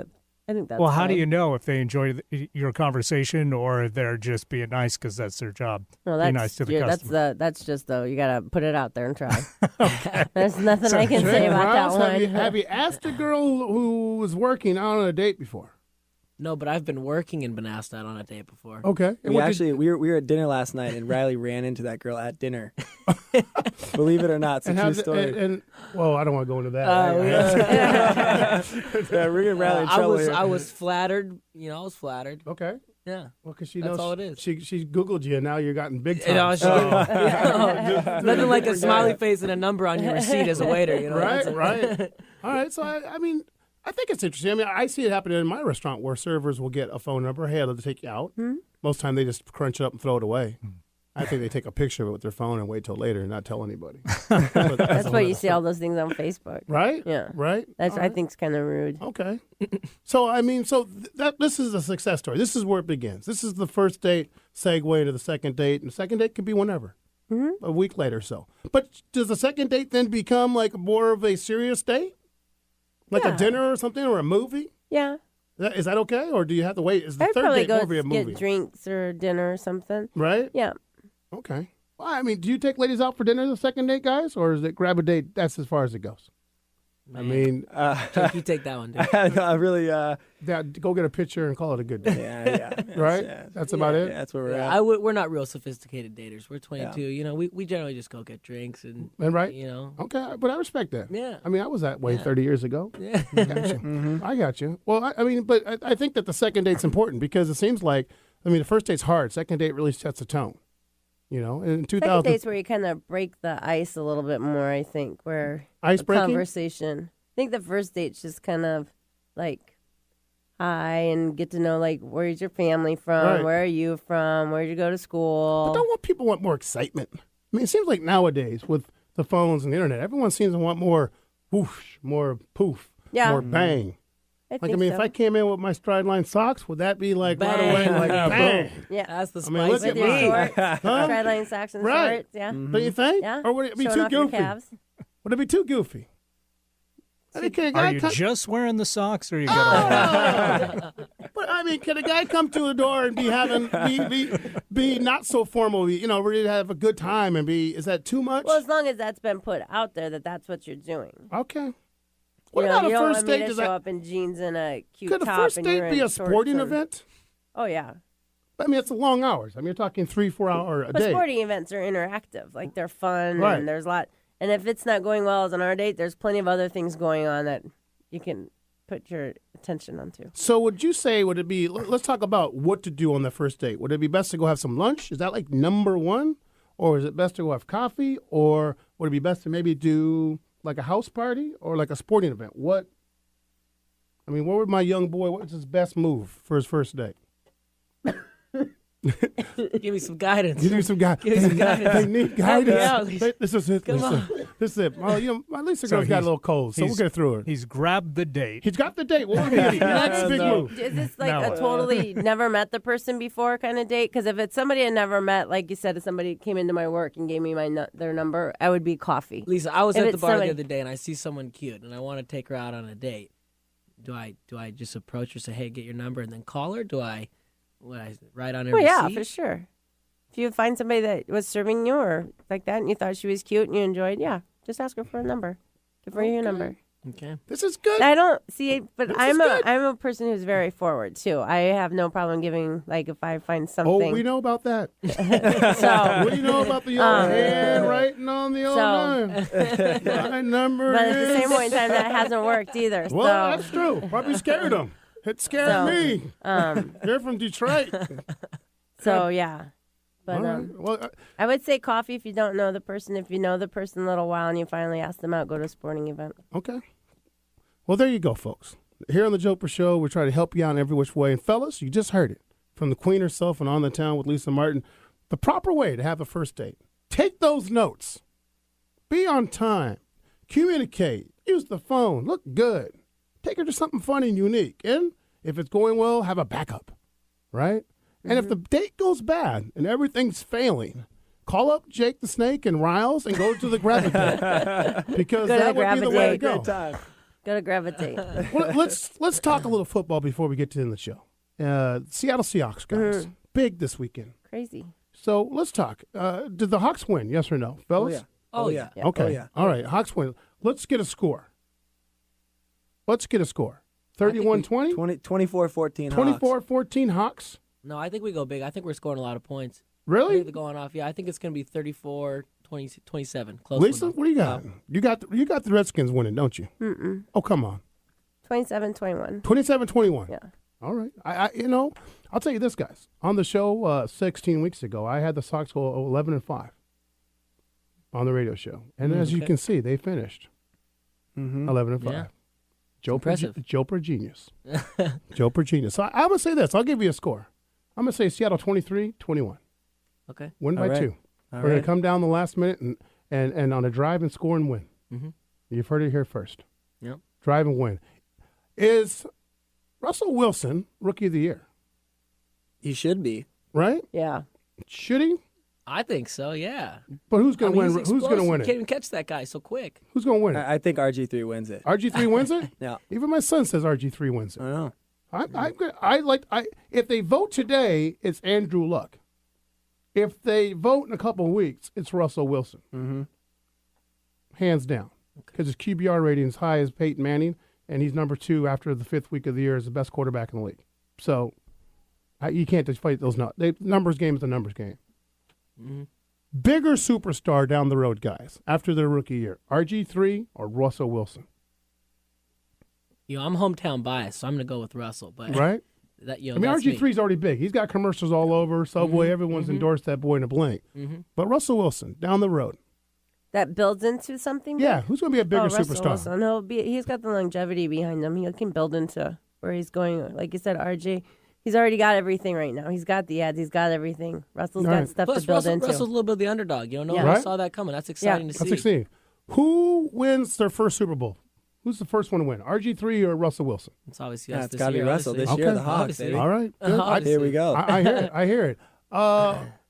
I think that's well, how do fine. you know if they enjoy your conversation or they're just being nice because that's their job? Well, Be nice to the customer. That's just though. You gotta put it out there and try. There's nothing I can say about Riles, that one. have you asked a girl who was working out on a date before? No, but I've been working and been asked out on a date before. Okay. We were at dinner last night, and Riley ran into that girl at dinner. Believe it or not, it's a true story. Well, I don't want to go into that. Yeah, we're gonna Riley in trouble here. I was flattered. I was flattered. Okay. Yeah. Well, because she That's knows all it is. She Googled you, and now you're gotten big time. Nothing like a smiley face and a number on your receipt as a waiter. Right. All right. So I mean, I think it's interesting. I mean, I see it happening in my restaurant where servers will get a phone number. Hey, I'd love to take you out. Hmm? Most time they just crunch it up and throw it away. I think they take a picture of it with their phone and wait till later and not tell anybody. That's why you see all those things on Facebook. Right? Yeah. Right? That's I think it's kind of rude. Okay. So, I mean, this is a success story. This is where it begins. This is the first date segue to the second date, and the second date could be whenever. Mm-hmm. A week later or so. But does the second date then become like more of a serious date? Like a dinner or something or a movie? Yeah. Is that okay? Or do you have to wait? Is the I'd third probably date go more of a movie? get drinks or dinner or something. Right? Yeah. Okay. Well, I mean, do you take ladies out for dinner the second date, guys? Or is it grab a date, that's as far as it goes? Man. I mean... Jake, you take that one, dude. No, I really... go get a picture and call it a good day. Yeah. Right? That's about it? Yeah, that's where we're at. We're not real sophisticated daters. We're 22. Yeah. We generally just go get drinks and right? Okay, but I respect that. Yeah. I mean, I was that way 30 years ago. Yeah. I got you. I got you. Well, I mean, but I think that the second date's important because it seems like, the first date's hard. Second date really sets the tone. In 2000. Second date's where you kind of break the ice a little bit more, I think, where ice breaking? Conversation. I think the first date's just kind of like hi and get to know like where's your family from, Right. where are you from, where'd you go to school. But don't people want more excitement? I mean, it seems like nowadays with the phones and the internet, everyone seems to want more whoosh, more poof, more bang. I Like, if I came in with my stride line socks, would that be like right away, like bang? Yeah, that's the I mean, look with at your mine. shorts, Huh? stride line socks and Right. shorts. Yeah, Don't you think? Yeah, Or would it be Showing too off your goofy? calves. Would it be too goofy? Are you just wearing the socks, or you got? But I mean, can a guy come to the door and be not so formal? Ready to have a good time and be? Is that too much? Well, as long as that's been put out there that's what you're doing. Okay. What about a you first don't want me date? to Does show that up in jeans and a cute could a top first and you're date be in a shorts sporting and- event? Oh yeah. I mean, it's long hours. I mean, you're talking 3-4 hour a But day. sporting events are interactive. Like they're fun Right. and there's a lot. And if it's not going well as on our date, there's plenty of other things going on that you can put your attention onto. So would you say, would it be, let's talk about what to do on the first date. Would it be best to go have some lunch? Is that like number one? Or is it best to go have coffee? Or would it be best to maybe do like a house party or like a sporting event? What would my young boy, what's his best move for his first date? Give me some guidance. Give me some guidance. Give me some guidance. They need guidance. Help me out, This is it. Come This is it. Well, at least the So girl's got a he's- little cold, so we'll he's- get through it. He's grabbed the date. He's got the date. What would be the next big move? Is this like Now a what? totally never met the person before kind of date? Because if it's somebody I never met, like you said, if somebody came into my work and gave me their number, I would be coffee. Lisa, I was If at the it's bar somebody- the other day and I see someone cute and I want to take her out on a date. Do I just approach her, say, hey, get your number, and then call her? Do I write on her Oh yeah, receipt? for sure. If you find somebody that was serving you or like that, and you thought she was cute and you enjoyed, yeah, just ask her for a number. Give her your number. Okay. This is good. I don't see, but This I'm is good. I'm a person who's very forward too. I have no problem giving like if I find Oh, something. we know about that. So We know about the old handwriting on the old line. My number But at the is... same point in time, that hasn't worked either. Well, so, that's true. Probably scared them. It scared So, me. You're from Detroit. so yeah. But All right. Well, I would say coffee if you don't know the person. If you know the person a little while and you finally ask them out, go to a sporting event. okay. Well, there you go, folks. Here on the Joprah Show, we're trying to help you out in every which way. And fellas, you just heard it from the queen herself and On the Town with Lisa Martin. The proper way to have a first date. Take those notes. Be on time. Communicate. Use the phone. Look good. Take her to something funny and unique. And if it's going well, have a backup. Right? And if the date goes bad and everything's failing, call up Jake the Snake and Riles and go to the grab a date. Because Go to that the would be the grab a way to date. go. Great time. Gotta gravitate. Well, let's talk a little football before we get to the end of the show. Seattle Seahawks guys, big this weekend. Crazy. So let's talk. Did the Hawks win? Yes or no, fellas? Oh yeah. Okay. Oh, yeah. All right. Hawks win. Let's get a score. 31-20? 24-14 24-14 Hawks? No, I think we go big. I think we're scoring a lot of points. I Really? think they're going off. Yeah, I think it's going to be 34-27. Close. Lisa, one, what do you got? You got the Redskins winning, don't you? Mm-mm. Oh, come on. 27-21. 27-21. Yeah. All right. I'll tell you this, guys. On the show 16 weeks ago, I had the Sox go 11-5 on the radio show. And as you can see, they finished 11-5. Yeah. Joprah genius. Joprah genius. So I'm going to say this. I'll give you a score. I'm going to say Seattle 23-21. Okay. Win by 2. We're going to come down the last minute and on a drive and score and win. Mm-hmm. You've heard it here first. Yep. Drive and win. Is Russell Wilson Rookie of the Year? He should be. Right? Yeah. Should he? I think so, yeah. But who's going to win? He's Who's going to win You can't it? even catch that guy so quick. Who's going to win it? I think RG3 wins it. RG3 wins it? Yeah. Even my son says RG3 wins it. I know. If they vote today, it's Andrew Luck. If they vote in a couple of weeks, it's Russell Wilson. Mm-hmm. Hands down. Because his QBR rating is high as Peyton Manning, and he's number 2 after the 5th week of the year as the best quarterback in the league. So you can't just fight those numbers. Numbers game is a numbers game. Mm-hmm. Bigger superstar down the road, guys, after their rookie year, RG3 or Russell Wilson? I'm hometown biased, so I'm going to go with Russell. But Right? That, RG3's already big. He's got commercials all over, Subway. Everyone's endorsed that boy in a blink. Mm-hmm. But Russell Wilson, down the road. That builds into something? Yeah, who's going to be a bigger Russell superstar? Wilson. He's got the longevity behind him. He can build into where he's going. Like you said, RJ, he's already got everything right now. He's got the ads. He's got everything. Russell's got stuff Plus, to build into. Russell's a little bit of the underdog. No Yeah. one Right? saw that coming. That's exciting to see. That's exciting. Who wins their first Super Bowl? Who's the first one to win? RG3 or Russell Wilson? It's obviously Yeah, us it's this got to be year, Russell obviously. this year. The Hawks, Obviously. baby. All right. Good. Here we go. I hear it. I hear it.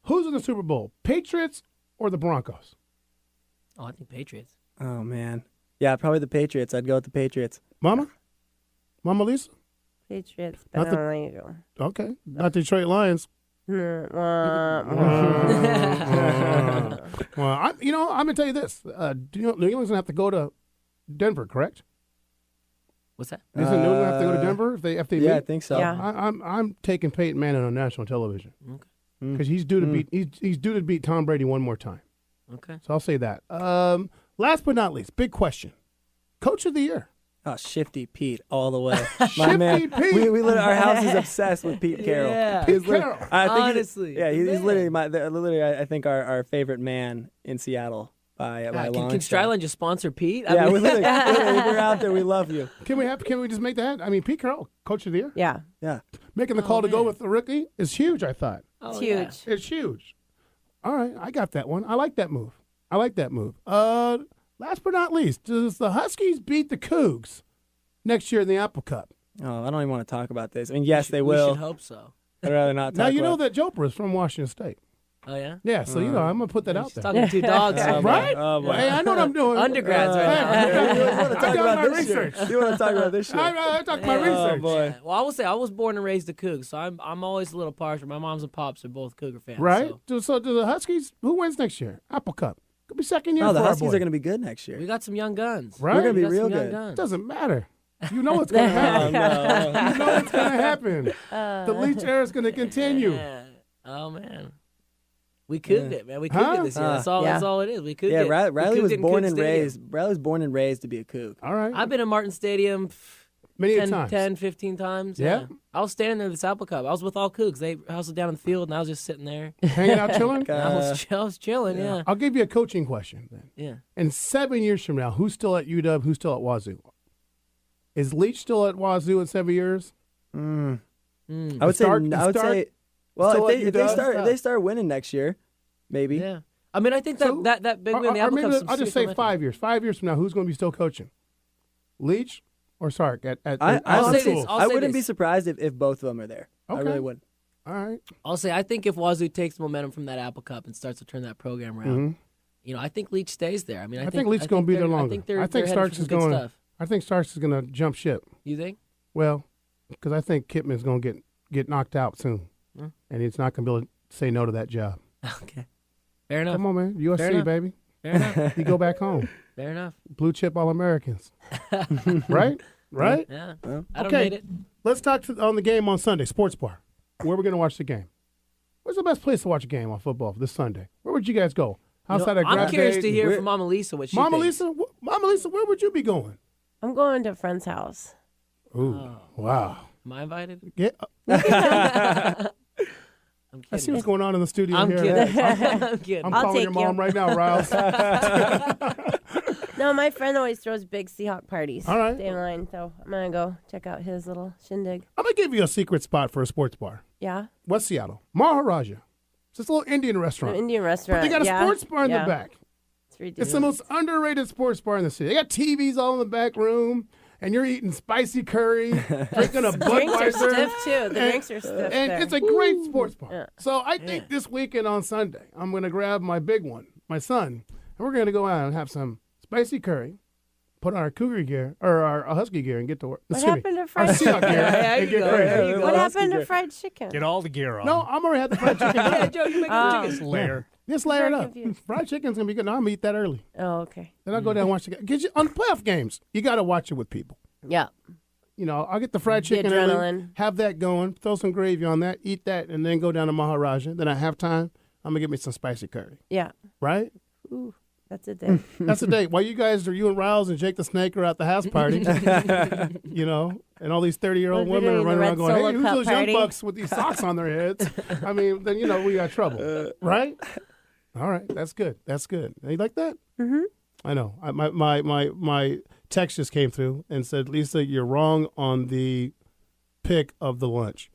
Who's in the Super Bowl? Patriots or the Broncos? Oh, I think Patriots. Oh, man. Yeah, probably the Patriots. I'd go with the Patriots. Mama Lisa? Patriots. Not the- Penalty. Okay. Not Detroit Lions. Well, I'm going to tell you this. New England's going to have to go to Denver, correct? What's that? Isn't New England have to go to Denver if they Yeah, meet? I think so. Yeah. I'm taking Peyton Manning on national television Okay. because he's due to beat he's due to beat Tom Brady one more time. Okay. So I'll say that. Last but not least, big question: Coach of the Year. Oh, Shifty Pete all the way. Shifty man. Pete. We literally, our house is obsessed with Pete Carroll. Yeah. He's Pete literally- Carroll. I think Honestly, he's man. literally I think our favorite man in Seattle by a long Can shot. Stryland just sponsor Pete? Yeah, we literally, if you're out there, we love you. Can we just make that? I mean, Pete Carroll, Coach of the Year, Yeah. Yeah. making the call to go with the rookie is huge. I thought It's Oh, huge. it's huge. All right, I got that one. I like that move. Last but not least, does the Huskies beat the Cougs next year in the Apple Cup? Oh, I don't even want to talk about this. I mean, yes, they We will. should hope so. I'd rather not talk Now you know about that Joprah is from Washington State. Oh, yeah? Yeah, so I'm gonna put that out She's there. talking two dogs. Oh, boy. Right? Oh, boy. Hey, I know what I'm doing. Undergrads right now. You want to I talk done about my this shit. research. You want to talk about this shit. I talked my Oh, research. boy. Well, I will say I was born and raised a Coug, so I'm always a little partial. My moms and pops are both Cougar fans. Right? So Do the Huskies, who wins next year? Apple Cup. Could be second year No, for the our Huskies boy. are going to be good next year. we got some young guns. Right? We're going to be We got real some young good. guns. Doesn't matter. You know what's going to happen. No. You know what's going to happen. The Leach era is going to continue. Yeah. Oh man, we cooked it, man. We cooked Huh? it this year. That's all. Yeah. That's all it is. We cooked Yeah, it. Riley We was cooked it in born Coug and Stadium. raised. Riley was born and raised to be a Coug. All right. I've been in Martin Stadium Many 10, times. 10, 15 times. Yeah? I was standing there at this Apple Cup. I was with all Cougs. They hustled down in the field, and I was just sitting there. Hanging out chilling? I was chilling. Yeah. I'll give you a coaching question then. Yeah. And 7 years from now, who's still at UW? Who's still at Wazoo? Is Leach still at Wazoo in 7 years? I would say. Stark- I would Stark say. Well, still if at UW? they start winning next year, maybe. Yeah. I mean, I think that So- that big win in the Or Apple maybe Cup. I'll just say 5 years. 5 years from now, who's going to be still coaching? Leach or Sark at I'll say school? this. I wouldn't be surprised if both of them are there. I Okay. really would. All right. I'll say I think if Wazoo takes momentum from that Apple Cup and starts to turn that program around, I think Leach stays there. I mean, I think Leach's gonna be there longer. I think they're I think headed Starks for is some good going. stuff. I think Starks is going to jump ship. You think? Well, because I think Kipman's going to get knocked out soon, and he's not going to be able to say no to that job. Okay. Fair enough. Come on, man. USC, Fair enough. baby. Fair enough. You go back home. Fair enough. Blue chip All-Americans. Right? Right? Yeah. I don't Okay. hate it. Let's talk on the game on Sunday, Sports Bar. Where are we going to watch the game? Where's the best place to watch a game on football this Sunday? Where would you guys go? Outside of I'm curious Grab to Day? hear from Mama Lisa what she Mama thinks. Lisa, where would you be going? I'm going to a friend's house. Ooh, wow. Am I invited? Yeah. I'm kidding. I see what's going on in the studio I'm here. kidding. I'm kidding. I'm I'll calling take your mom you. right now, Rouse. No, my friend always throws big Seahawk parties. All right. Day in line, so I'm going to go check out his little shindig. I'm going to give you a secret spot for a sports bar. Yeah? West Seattle. Maharaja. It's this little Indian restaurant. An Indian restaurant. But they got a yeah. sports bar in yeah. the back. It's ridiculous. It's the most underrated sports bar in the city. They got TVs all in the back room, and you're eating spicy curry, drinking a Drinks are Budweiser. stiff, too. The drinks are stiff And there. it's a great sports bar. Yeah. So I think this weekend on Sunday, I'm going to grab my big one, my son, and we're going to go out and have some spicy curry, put on our Cougar gear, or our Husky gear, and get to work. What Excuse me, happened to our fried Seahawk gear, There and you get go. crazy. There you go. What Husky happened to gear. fried chicken? Get all the gear on. No, I'm already had the fried chicken. Yeah, Joe, you make Oh. the Just chicken. layer. Just layer it very up. confused. Fried chicken's going to be good. No, I'm going to eat that early. Oh, okay. Then I'll go down and watch the game. On playoff games, you got to watch it with people. Yeah. You know, I'll get the fried The chicken early, adrenaline. have that going, throw some gravy on that, eat that, and then go down to Maharaja. Then at halftime, I'm going to get me some spicy curry. Yeah. Right? Ooh, that's a day. That's the day. While you guys you and Riles and Jake the Snake are at the house party, you know, and all these 30-year-old We're women are doing the running around Red going, Solo hey, who's Cup those party? young bucks with these socks on their heads? I mean, then, you know, we got trouble. Right? All right. That's good. That's good. You like that? Mm-hmm. I know. My text just came through and said, Lisa, you're wrong on the pick of the lunch.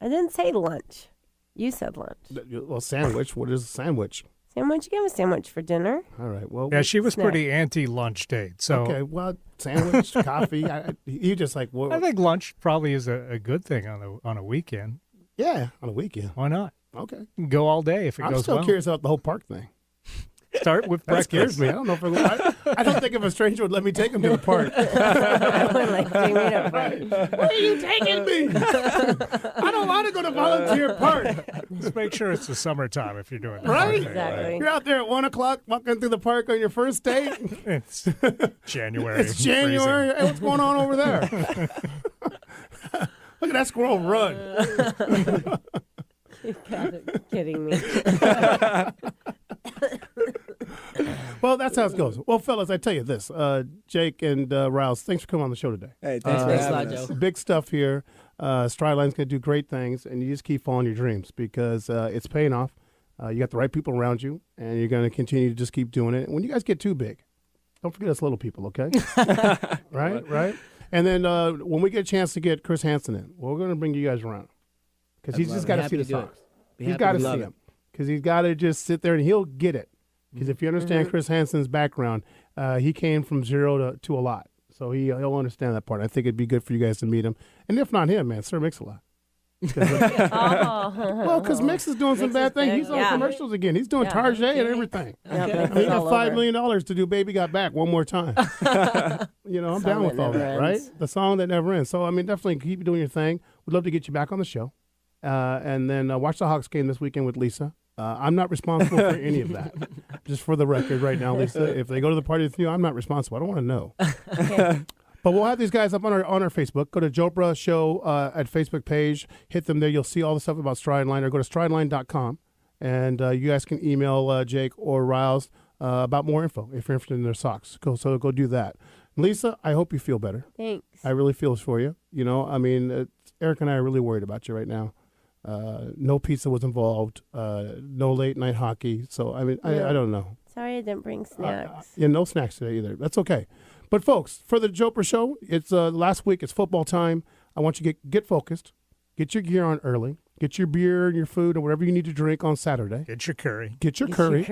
I didn't say lunch. You said lunch. Well, sandwich. What is a sandwich? Sandwich? You have a sandwich for dinner. All right. Well, Yeah, she was Snack. pretty anti-lunch date. So okay. Well, sandwich, coffee. You just like, well, I think lunch probably is a good thing on a weekend. yeah, on a weekend. Why not? Okay. Go all day if it I'm goes still well. curious about the whole park thing. Start with That breakfast. scares me. I don't know if I don't think if a stranger would let me take him to the park. I would like take me to a party. Where are you taking me? I don't want to go to volunteer park. Just make sure it's the summertime if you're doing that. Right? Exactly. You're out there at 1 o'clock walking through the park on your first date. It's January. It's January. Hey, what's going on over there? Look at that squirrel run. You gotta be kidding me. Well, that's how it goes. Well, fellas, I tell you this. Jake and Rouse, thanks for coming on the show today. Hey, thanks for Thanks a having lot, us. Joe. Big stuff here. Strydline's going to do great things, and you just keep following your dreams because it's paying off. You got the right people around you, and you're going to continue to just keep doing it. When you guys get too big, don't forget us little people, okay? Right? And then when we get a chance to get Chris Hansen in, we're going to bring you guys around because he's just got to see the socks. He's got to see them because he's got to just sit there and he'll get it. Because if you understand Chris Hansen's background, he came from zero to a lot. So he'll understand that part. I think it'd be good for you guys to meet him. And if not him, man, Sir Mix-a-Lot. Well, because Mix is doing some Mix bad is things. big, He's on yeah. commercials again. He's doing Yeah. Tarjay and everything. Yeah, I Mix mean, he is got all $5 over. million to do Baby Got Back one more time. You know, I'm Song down with that all never that, right? ends. The song that never ends. So, I mean, definitely keep doing your thing. We'd love to get you back on the show. And then watch the Hawks game this weekend with Lisa. I'm not responsible for any of that. Just for the record right now, Lisa, if they go to the party with you, I'm not responsible. I don't want to know. Okay. But we'll have these guys up on our Facebook. Go to Joprah Show at Facebook page. Hit them there. You'll see all the stuff about Strideline. Or go to strideline.com. And you guys can email Jake or Riles about more info if you're interested in their socks. So go do that. Lisa, I hope you feel better. Thanks. I really feel for you. You know, I mean, Eric and I are really worried about you right now. No pizza was involved. No late night hockey. So, I mean, I don't know. Sorry I didn't bring snacks. Yeah, no snacks today either. That's okay. But folks, for the Joprah Show, it's last week. It's football time. I want you to get focused, get your gear on early, get your beer and your food or whatever you need to drink on Saturday. Get your curry. Get your curry.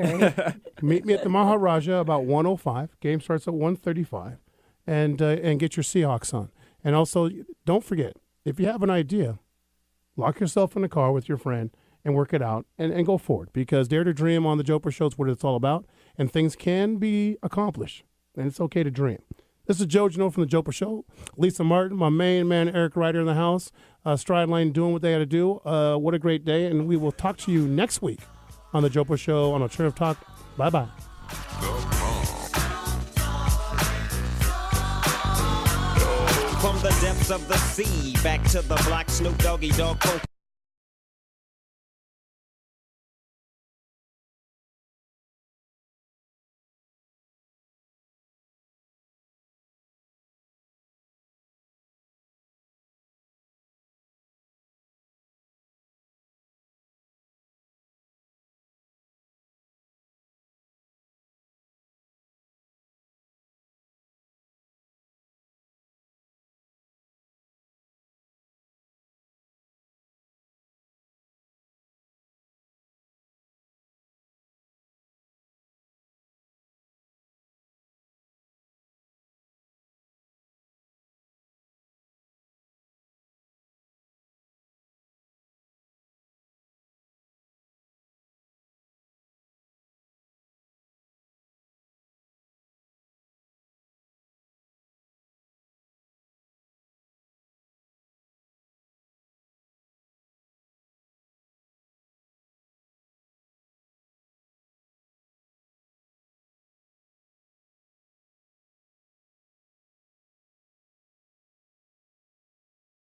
Meet me at the Maharaja about 1:05. Game starts at 1:35, and get your Seahawks on. And also, don't forget, if you have an idea, lock yourself in the car with your friend and work it out and go forward because Dare to Dream on the Joprah Show is what it's all about, and things can be accomplished. And it's okay to dream. This is Joe Janot from the Joprah Show. Lisa Martin, my main man, Eric Ryder in the house. Stride Lane doing what they got to do. What a great day. And we will talk to you next week on the Joprah Show on Alternative Talk. Bye-bye. From the depths of the sea, back to the block, Snoop Doggy Dogg.